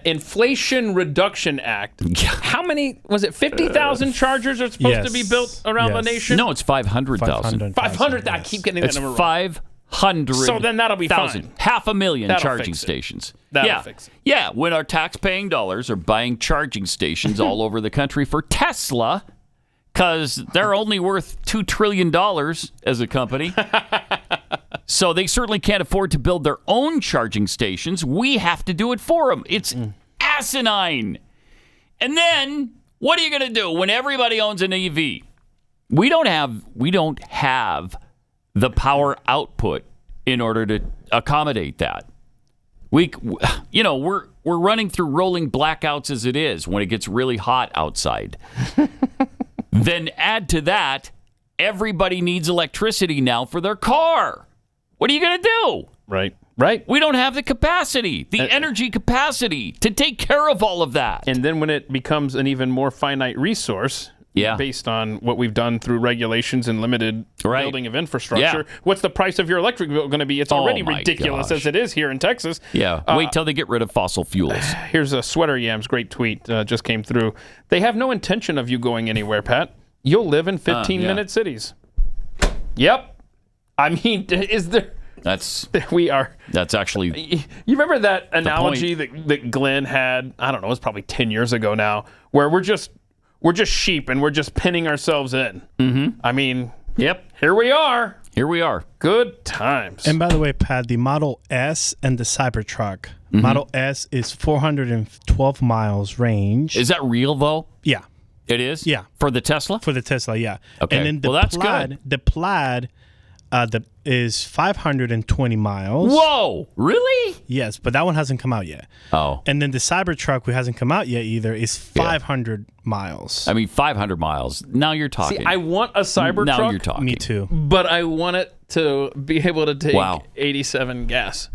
Speaker 5: Inflation Reduction Act. How many, was it 50,000 chargers are supposed to be built around the nation?
Speaker 2: No, it's 500,000.
Speaker 5: 500,000. I keep getting that number wrong.
Speaker 2: 500,000.
Speaker 5: So then that'll be fine.
Speaker 2: 500,000 charging stations.
Speaker 5: That'll fix it.
Speaker 2: Yeah, when our tax-paying dollars are buying charging stations all over the country for Tesla, because they're only worth $2 trillion as a company. So they certainly can't afford to build their own charging stations. We have to do it for them. It's asinine. And then what are you going to do when everybody owns an EV? We don't have the power output in order to accommodate that. We're running through rolling blackouts as it is when it gets really hot outside. Then add to that, everybody needs electricity now for their car. What are you going to do?
Speaker 5: Right.
Speaker 2: We don't have the capacity, the energy capacity to take care of all of that.
Speaker 5: And then when it becomes an even more finite resource, based on what we've done through regulations and limited building of infrastructure, what's the price of your electric bill going to be? It's already ridiculous as it is here in Texas.
Speaker 2: Yeah, wait till they get rid of fossil fuels.
Speaker 5: Here's a Sweater Yams great tweet just came through. They have no intention of you going anywhere, Pat. You'll live in 15-minute cities. Yep. I mean, is there... That's
Speaker 2: actually...
Speaker 5: You remember that analogy that Glenn had, I don't know, it was probably 10 years ago now, where we're just sheep and we're just pinning ourselves in.
Speaker 2: Mm-hmm.
Speaker 5: I mean, here we are.
Speaker 2: Here we are.
Speaker 5: Good times.
Speaker 18: And by the way, Pat, the Model S and the Cybertruck Model S is 412 miles range.
Speaker 2: Is that real, though?
Speaker 18: Yeah.
Speaker 2: It is?
Speaker 18: Yeah.
Speaker 2: For the Tesla?
Speaker 18: For the Tesla, yeah.
Speaker 2: Okay.
Speaker 18: And then the
Speaker 2: that's
Speaker 18: Plaid,
Speaker 2: good.
Speaker 18: The Plaid is 520 miles.
Speaker 2: Whoa! Really?
Speaker 18: Yes, but that one hasn't come out yet.
Speaker 2: Oh.
Speaker 18: And then the Cybertruck, which hasn't come out yet either, is 500 miles.
Speaker 2: I mean, 500 miles. Now you're talking.
Speaker 5: See, I want a Cybertruck.
Speaker 2: Now you're talking.
Speaker 18: Me too.
Speaker 5: But I want it to be able to take 87 gas.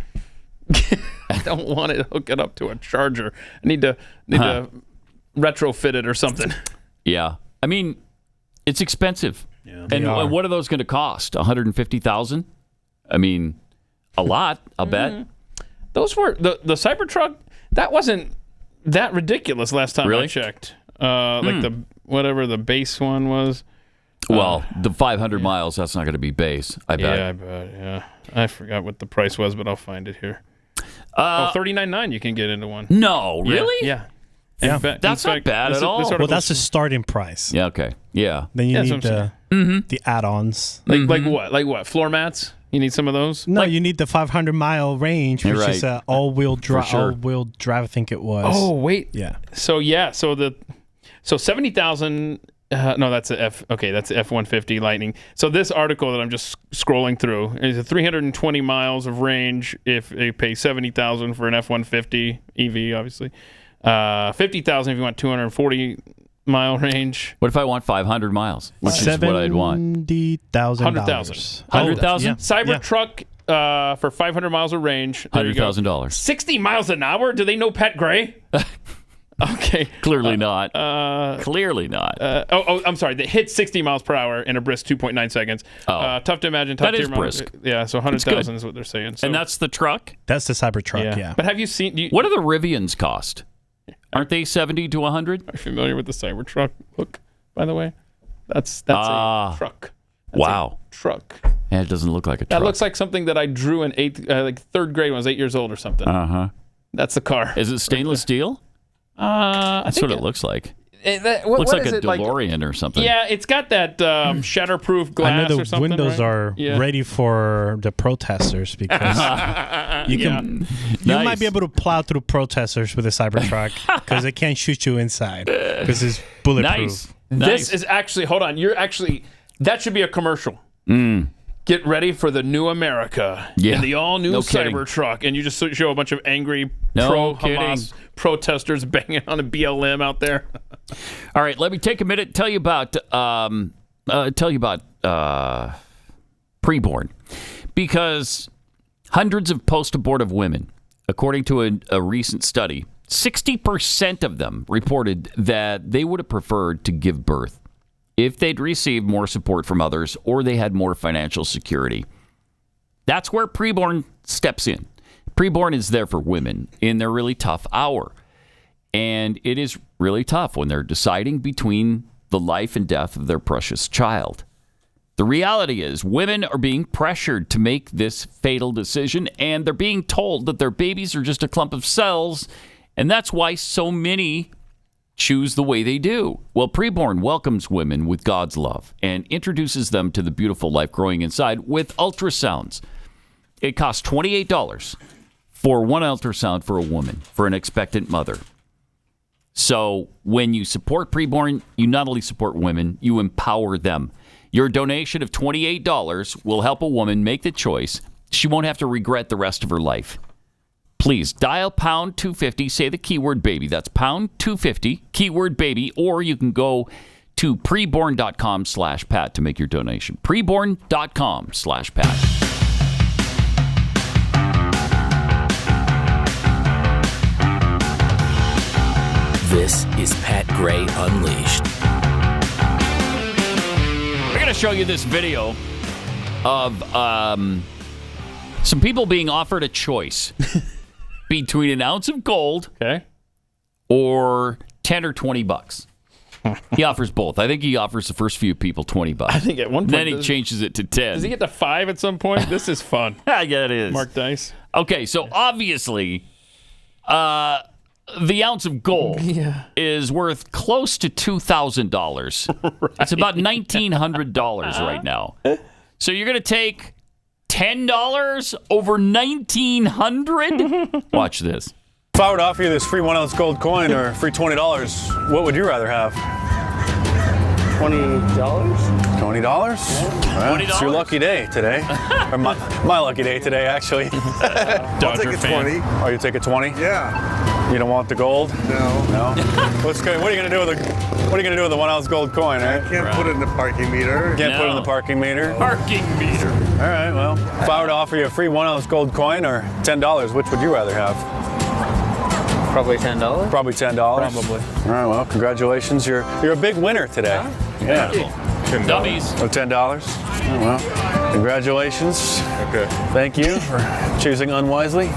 Speaker 5: I don't want it hooked up to a charger. I need to retrofit it or something.
Speaker 2: Yeah. I mean, it's expensive.
Speaker 5: Yeah.
Speaker 2: And what are those going to cost? $150,000? I mean, a lot, I'll bet.
Speaker 5: Those were the Cybertruck. That wasn't that ridiculous last time I checked. Like whatever the base one was.
Speaker 2: Well, the 500 miles, that's not going to be base, I bet.
Speaker 5: Yeah, I bet. Yeah. I forgot what the price was, but I'll find it here. $39,900 you can get into one.
Speaker 2: No, really?
Speaker 5: Yeah.
Speaker 18: Yeah.
Speaker 2: That's not bad at all.
Speaker 18: Well, that's the starting price.
Speaker 2: Yeah, okay. Yeah.
Speaker 18: Then you need the add-ons.
Speaker 5: Like what? Like what? Floor mats? You need some of those?
Speaker 18: No, you need the 500-mile range, which is all-wheel drive.
Speaker 2: sure.
Speaker 18: All-wheel drive, I think it was.
Speaker 5: Oh, wait.
Speaker 18: Yeah.
Speaker 5: So 70,000. No, that's the that's the F-150 Lightning. So this article that I'm just scrolling through is a 320 miles of range if they pay 70,000 for an F-150 EV, obviously. 50,000 if you want 240 mile range.
Speaker 2: What if I want 500 miles? Which is what I'd want.
Speaker 18: $70,000.
Speaker 2: $100,000?
Speaker 18: Yeah.
Speaker 5: Cybertruck for 500 miles of range.
Speaker 2: $100,000.
Speaker 5: 60 miles an hour? Do they know Pat Gray? Okay.
Speaker 2: Clearly not. Clearly not.
Speaker 5: I'm sorry. They hit 60 miles per hour in a brisk 2.9 seconds. Tough to imagine.
Speaker 2: That is brisk.
Speaker 5: Yeah, so 100,000 is what they're saying. So.
Speaker 2: And that's the truck?
Speaker 18: That's the Cybertruck, yeah.
Speaker 5: But have you seen...
Speaker 2: What do the Rivians cost? Aren't they 70 to 100?
Speaker 5: Are you familiar with the Cybertruck look, by the way? That's a truck. That's a truck.
Speaker 2: Yeah, it doesn't look like a truck.
Speaker 5: That looks like something that I drew in third grade when I was 8 years old or something.
Speaker 2: Uh-huh.
Speaker 5: That's the car.
Speaker 2: Is it stainless steel? That's what it looks like. Looks like a DeLorean or something.
Speaker 5: Yeah, it's got that shatterproof glass or something.
Speaker 18: I know the windows are
Speaker 5: Yeah.
Speaker 18: ready for the protesters because you might be able to plow through protesters with a Cybertruck because they can't shoot you inside because it's bulletproof.
Speaker 5: This is actually, hold on, that should be a commercial. Get ready for the new America in the all-new Cybertruck. And you just show a bunch of angry pro-Hamas protesters banging on a BLM out there.
Speaker 2: All right, let me take a minute and tell you about preborn. Because hundreds of post-abortive women, according to a recent study, 60% of them reported that they would have preferred to give birth if they'd received more support from others or they had more financial security. That's where preborn steps in. Preborn is there for women in their really tough hour. And it is really tough when they're deciding between the life and death of their precious child. The reality is women are being pressured to make this fatal decision, and they're being told that their babies are just a clump of cells, and that's why so many choose the way they do. Well, Preborn welcomes women with God's love and introduces them to the beautiful life growing inside with ultrasounds. It costs $28 for one ultrasound for a woman, for an expectant mother. So when you support Preborn, you not only support women, you empower them. Your donation of $28 will help a woman make the choice. She won't have to regret the rest of her life. Please dial pound 250, say the keyword baby. That's pound 250, keyword baby, or you can go to preborn.com/Pat to make your donation. Preborn.com/Pat.
Speaker 1: This is Pat Gray Unleashed.
Speaker 2: We're going to show you this video of some people being offered a choice between an ounce of gold or 10 or 20 bucks. He offers both. I think he offers the first few people 20 bucks.
Speaker 5: I think at one point.
Speaker 2: Then he changes it to 10.
Speaker 5: Does he get to 5 at some point? This is fun.
Speaker 2: Yeah, it is.
Speaker 5: Mark Dice.
Speaker 2: Okay, so obviously, the ounce of gold is worth close to $2,000. Right. It's about $1,900 right now. So you're going to take $10 over 1,900. Watch this.
Speaker 4: If I were to offer you this free 1 ounce gold coin or free $20, what would you rather have?
Speaker 6: $20?
Speaker 4: $20? Well, it's your lucky day today. Or my lucky day today, actually.
Speaker 23: I'll take a 20.
Speaker 4: Oh, you take a 20?
Speaker 23: Yeah.
Speaker 4: You don't want the gold?
Speaker 23: No.
Speaker 4: What are you gonna do with the 1 ounce gold coin?
Speaker 23: I can't put it in the parking meter.
Speaker 4: Can't put it in the parking meter.
Speaker 2: Parking meter.
Speaker 4: All right. Well, if I were to offer you a free 1 ounce gold coin or $10, which would you rather have?
Speaker 6: Probably $10.
Speaker 4: Probably $10.
Speaker 6: Probably.
Speaker 4: All right. Well, congratulations. You're a big winner today. Yeah.
Speaker 2: $10.
Speaker 4: $10. Oh, well, congratulations.
Speaker 23: Okay.
Speaker 4: Thank you for choosing unwisely.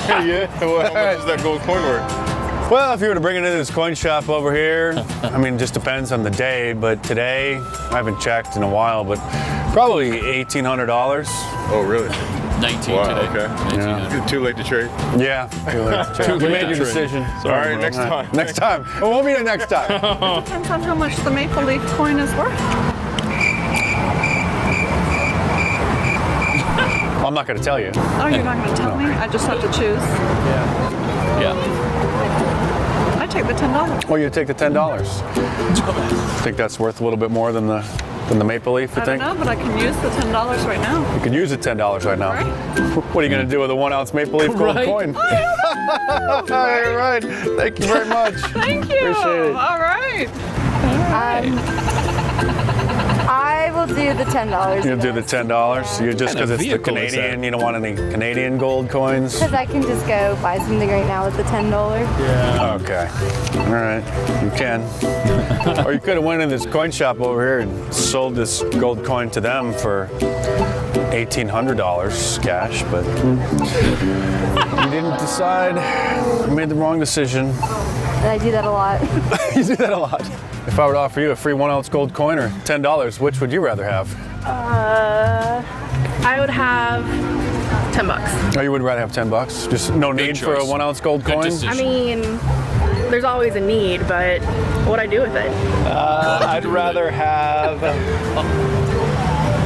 Speaker 23: Yeah. Well, how much is that gold coin worth?
Speaker 4: Well, if you were to bring it into this coin shop over here, I mean, it just depends on the day, but today, I haven't checked in a while, but probably $1,800.
Speaker 23: Oh, really?
Speaker 2: 19
Speaker 23: wow,
Speaker 2: today.
Speaker 23: Okay.
Speaker 4: Yeah.
Speaker 23: Too late to trade?
Speaker 4: Yeah, too late to trade. You made your decision.
Speaker 23: All right, next time.
Speaker 4: Next time. Well, we'll meet you next time.
Speaker 24: Depends on how much the maple leaf coin is worth.
Speaker 4: I'm not going to tell you.
Speaker 24: Oh, you're not going to tell me? I just have to choose?
Speaker 2: Yeah.
Speaker 24: I take the $10.
Speaker 4: Oh, you take the $10. Think that's worth a little bit more than the maple leaf,
Speaker 24: I don't know, but I can use the $10 right now.
Speaker 4: You can use the $10 right now.
Speaker 24: Right?
Speaker 4: What are you going to do with a 1 ounce maple leaf gold coin?
Speaker 24: I don't know.
Speaker 4: All right. Thank you very much.
Speaker 24: Thank you.
Speaker 4: Appreciate it.
Speaker 24: All right.
Speaker 25: I will do the $10.
Speaker 4: You'll do the $10. You just because it's the Canadian, you don't want any Canadian gold coins?
Speaker 25: Because I can just go buy something right now with the $10.
Speaker 4: Yeah. Okay. All right. You can. Or you could have went in this coin shop over here and sold this gold coin to them for $1,800 cash, but you didn't decide. You made the wrong decision.
Speaker 25: And I do that a lot.
Speaker 4: You do that a lot. If I were to offer you a free 1 ounce gold coin or $10, which would you rather have?
Speaker 25: I would have $10.
Speaker 4: Oh, you would rather have $10? Just no need for a 1 ounce gold coin?
Speaker 25: I mean, there's always a need, but what I do with it?
Speaker 6: I'd rather have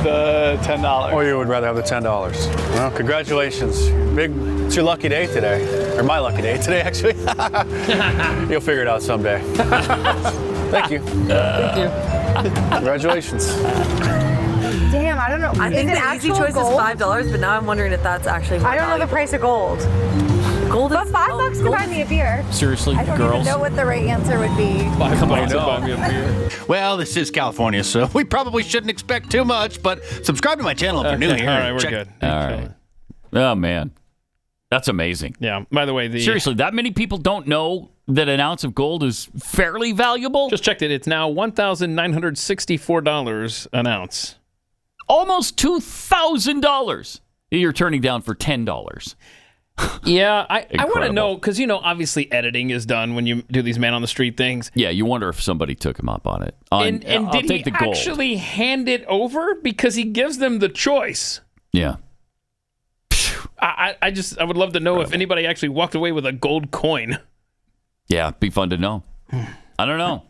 Speaker 6: the $10.
Speaker 4: Oh, you would rather have the $10. Well, congratulations. It's your lucky day today. Or my lucky day today, actually. You'll figure it out someday. Thank you.
Speaker 25: Thank you.
Speaker 4: Congratulations.
Speaker 25: Damn, I don't know.
Speaker 26: I think the easy choice is $5, but now I'm wondering if that's actually more
Speaker 25: I don't know the price of gold.
Speaker 26: Gold
Speaker 25: But $5 to buy me a beer.
Speaker 2: Seriously,
Speaker 25: I don't
Speaker 2: girls?
Speaker 25: even know what the right answer would be.
Speaker 27: Well, this is California, so we probably shouldn't expect too much, but subscribe to my channel if you're new here.
Speaker 5: All right, we're good.
Speaker 2: All right. Oh, man. That's amazing.
Speaker 5: Yeah. By the way,
Speaker 2: seriously, that many people don't know that an ounce of gold is fairly valuable?
Speaker 5: Just checked it. It's now $1,964 an ounce.
Speaker 2: Almost $2,000 you're turning down for $10.
Speaker 5: Yeah, I want to know, because, obviously editing is done when you do these man on the street things.
Speaker 2: Yeah, you wonder if somebody took him up on it.
Speaker 5: And did he actually hand it over? Because he gives them the choice.
Speaker 2: Yeah.
Speaker 5: I would love to know if anybody actually walked away with a gold coin.
Speaker 2: Yeah, it'd be fun to know. I don't know.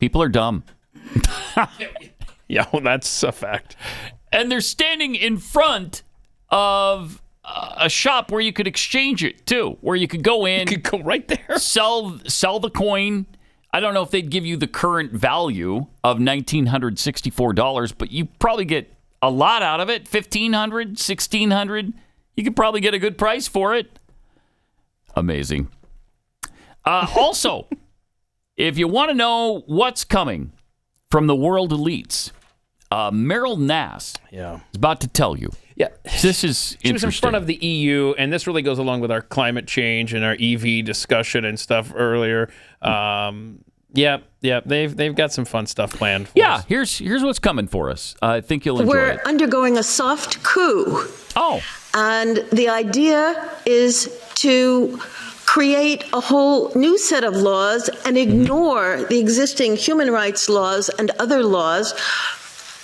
Speaker 2: People are dumb.
Speaker 5: Yeah, well, that's a fact.
Speaker 2: And they're standing in front of a shop where you could exchange it too, where you could go in,
Speaker 5: you could go right there,
Speaker 2: sell the coin. I don't know if they'd give you the current value of $1,964, but you probably get a lot out of it. $1,500, $1,600. You could probably get a good price for it. Amazing. Also, if you want to know what's coming from the world elites, Meryl Nass is about to tell you.
Speaker 5: Yeah,
Speaker 2: this is
Speaker 5: she was in front of the EU, and this really goes along with our climate change and our EV discussion and stuff earlier. They've got some fun stuff planned for us.
Speaker 2: Here's what's coming for us. I think you'll enjoy
Speaker 28: We're
Speaker 2: it.
Speaker 28: undergoing a soft coup.
Speaker 2: Oh.
Speaker 28: And the idea is to create a whole new set of laws and ignore the existing human rights laws and other laws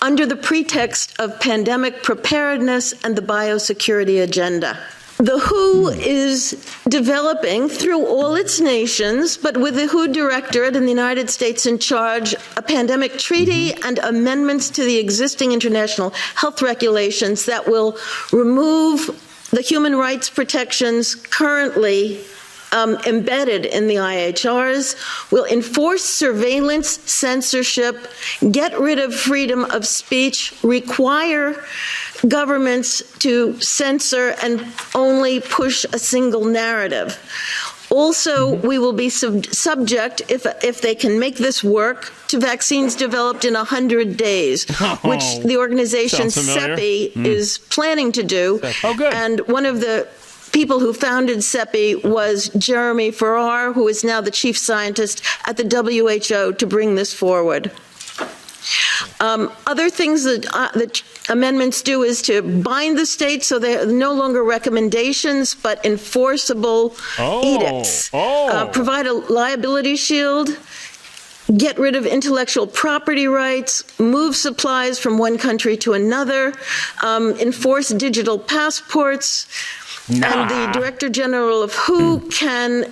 Speaker 28: under the pretext of pandemic preparedness and the biosecurity agenda. The WHO is developing through all its nations, but with the WHO Directorate in the United States in charge, a pandemic treaty and amendments to the existing international health regulations that will remove the human rights protections currently embedded in the IHRs, will enforce surveillance, censorship, get rid of freedom of speech, require governments to censor and only push a single narrative. Also, we will be subject, if they can make this work, to vaccines developed in 100 days, which the organization CEPI is planning to do.
Speaker 5: Oh, good.
Speaker 28: And one of the people who founded CEPI was Jeremy Farrar, who is now the chief scientist at the WHO to bring this forward. Other things that amendments do is to bind the states so they're no longer recommendations but enforceable edicts. Provide a liability shield, get rid of intellectual property rights, move supplies from one country to another, enforce digital passports, and the Director General of WHO can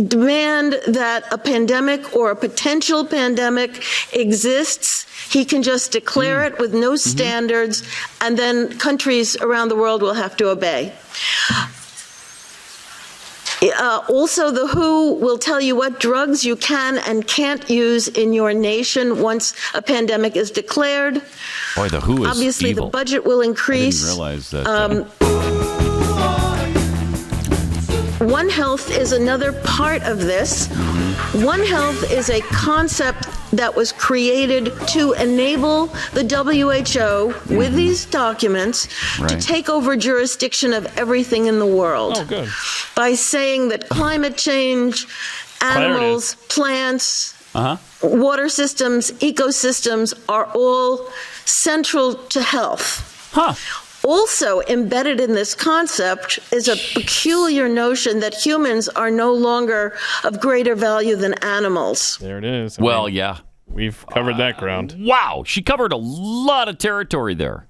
Speaker 28: demand that a pandemic or a potential pandemic exists. He can just declare it with no standards, and then countries around the world will have to obey. Also, the WHO will tell you what drugs you can and can't use in your nation once a pandemic is declared.
Speaker 2: Boy, the WHO is
Speaker 28: Obviously,
Speaker 2: evil.
Speaker 28: the budget will increase.
Speaker 2: I didn't realize that.
Speaker 28: One Health is another part of this. One Health is a concept that was created to enable the WHO, with these documents, to take over jurisdiction of everything in the world.
Speaker 5: Oh, good.
Speaker 28: By saying that climate change, animals, plants, water systems, ecosystems are all central to health. Also embedded in this concept is a peculiar notion that humans are no longer of greater value than animals.
Speaker 5: There it is.
Speaker 2: Yeah.
Speaker 5: We've covered that ground.
Speaker 2: Wow. She covered a lot of territory there.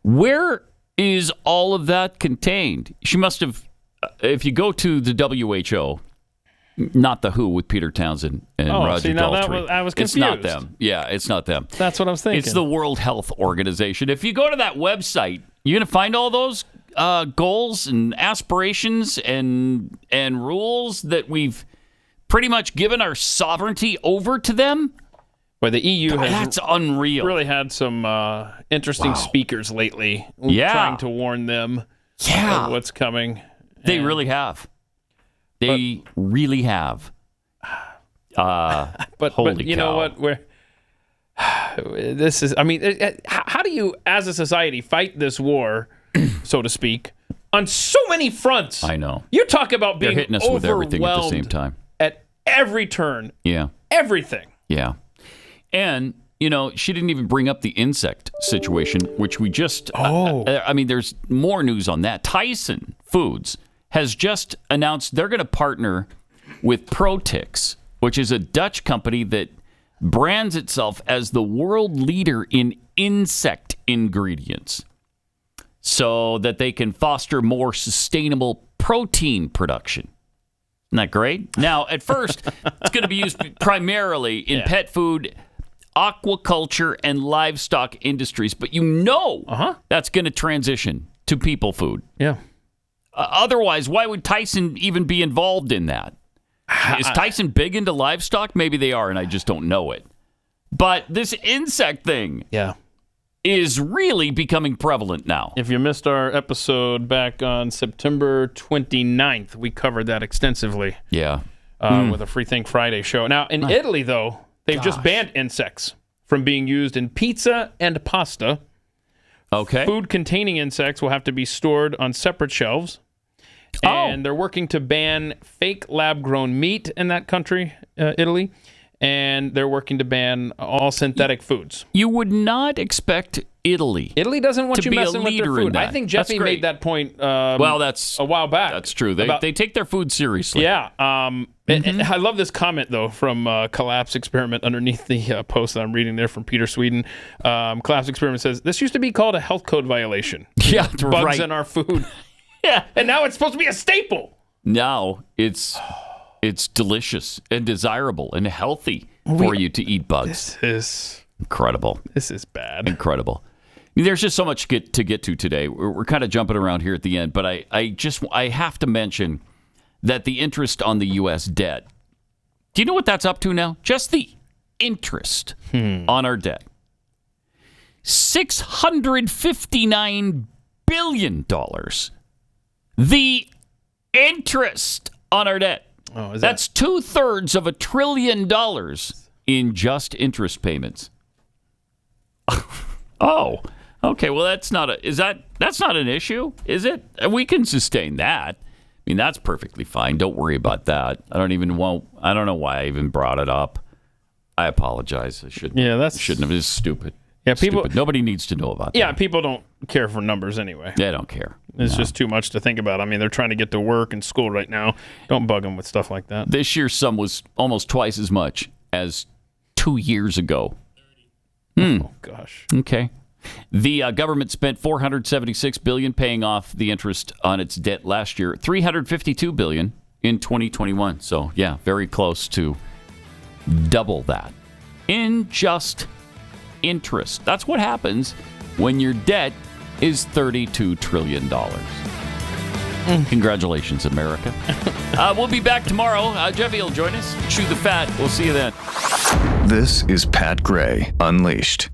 Speaker 2: Where is all of that contained? She must have, if you go to the WHO, not the WHO with Peter Townsend and Roger Daltrey.
Speaker 5: I was confused.
Speaker 2: It's not them. Yeah, it's not them.
Speaker 5: That's what I was thinking.
Speaker 2: It's the World Health Organization. If you go to that website, you're going to find all those goals and aspirations and rules that we've pretty much given our sovereignty over to them.
Speaker 5: Well, the EU
Speaker 2: that's unreal.
Speaker 5: Really had some interesting speakers lately, trying to warn them of what's coming.
Speaker 2: They really have. They really have.
Speaker 5: But you know what? This is. I mean, how do you, as a society, fight this war, so to speak, on so many fronts?
Speaker 2: I know.
Speaker 5: You talk about being
Speaker 2: hitting us with everything at the same time
Speaker 5: at every turn.
Speaker 2: Yeah.
Speaker 5: Everything.
Speaker 2: Yeah. And she didn't even bring up the insect situation, which we just. I mean, there's more news on that. Tyson Foods has just announced they're going to partner with Protix, which is a Dutch company that brands itself as the world leader in insect ingredients so that they can foster more sustainable protein production. Isn't that great? Now, at first, it's going to be used primarily in pet food, aquaculture, and livestock industries, but that's going to transition to people food.
Speaker 5: Yeah.
Speaker 2: Otherwise, why would Tyson even be involved in that? Is Tyson big into livestock? Maybe they are, and I just don't know it. But this insect thing is really becoming prevalent now.
Speaker 5: If you missed our episode back on September 29th, we covered that extensively.
Speaker 2: Yeah.
Speaker 5: With a Free Think Friday show. Now, in Italy, though, they've just banned insects from being used in pizza and pasta.
Speaker 2: Okay.
Speaker 5: Food containing insects will have to be stored on separate shelves. And they're working to ban fake lab-grown meat in that country, Italy. And they're working to ban all synthetic foods.
Speaker 2: You would not expect Italy.
Speaker 5: Italy doesn't want
Speaker 2: to
Speaker 5: you
Speaker 2: be
Speaker 5: messing
Speaker 2: a
Speaker 5: with their
Speaker 2: leader in
Speaker 5: food.
Speaker 2: that.
Speaker 5: I think Jeffy
Speaker 2: That's great.
Speaker 5: made that point
Speaker 2: that's
Speaker 5: a while back.
Speaker 2: That's true. They take their food seriously.
Speaker 5: Yeah. And I love this comment, though, from Collapse Experiment underneath the post that I'm reading there from Peter Sweden. Collapse Experiment says, this used to be called a health code violation.
Speaker 2: Yeah,
Speaker 5: Bugs
Speaker 2: right.
Speaker 5: in our food.
Speaker 2: Yeah.
Speaker 5: And now it's supposed to be a staple.
Speaker 2: Now it's delicious and desirable and healthy for you to eat bugs.
Speaker 5: This is
Speaker 2: incredible.
Speaker 5: This is bad.
Speaker 2: Incredible. I mean, there's just so much to get to today. We're kind of jumping around here at the end, but I have to mention that the interest on the U.S. debt. Do you know what that's up to now? Just the interest on our debt. $659 billion. The interest on our debt.
Speaker 5: Oh, is
Speaker 2: that's 2/3 of $1 trillion in just interest payments. Oh, okay. Well, that's not an issue, is it? We can sustain that. I mean, that's perfectly fine. Don't worry about that. I don't know why I even brought it up. I apologize. I shouldn't have. It's stupid.
Speaker 5: Yeah, people.
Speaker 2: Stupid. Nobody needs to know about that.
Speaker 5: Yeah, people don't care for numbers anyway.
Speaker 2: They don't care.
Speaker 5: It's just too much to think about. I mean, they're trying to get to work and school right now. Don't bug them with stuff like that.
Speaker 2: This year's sum was almost twice as much as 2 years ago.
Speaker 5: Oh gosh.
Speaker 2: Okay. The government spent $476 billion paying off the interest on its debt last year. $352 billion in 2021. So yeah, very close to double that in just interest. That's what happens when your debt is $32 trillion. Congratulations, America. We'll be back tomorrow. Jeffy will join us. Chew the fat. We'll see you then.
Speaker 15: This is Pat Gray Unleashed.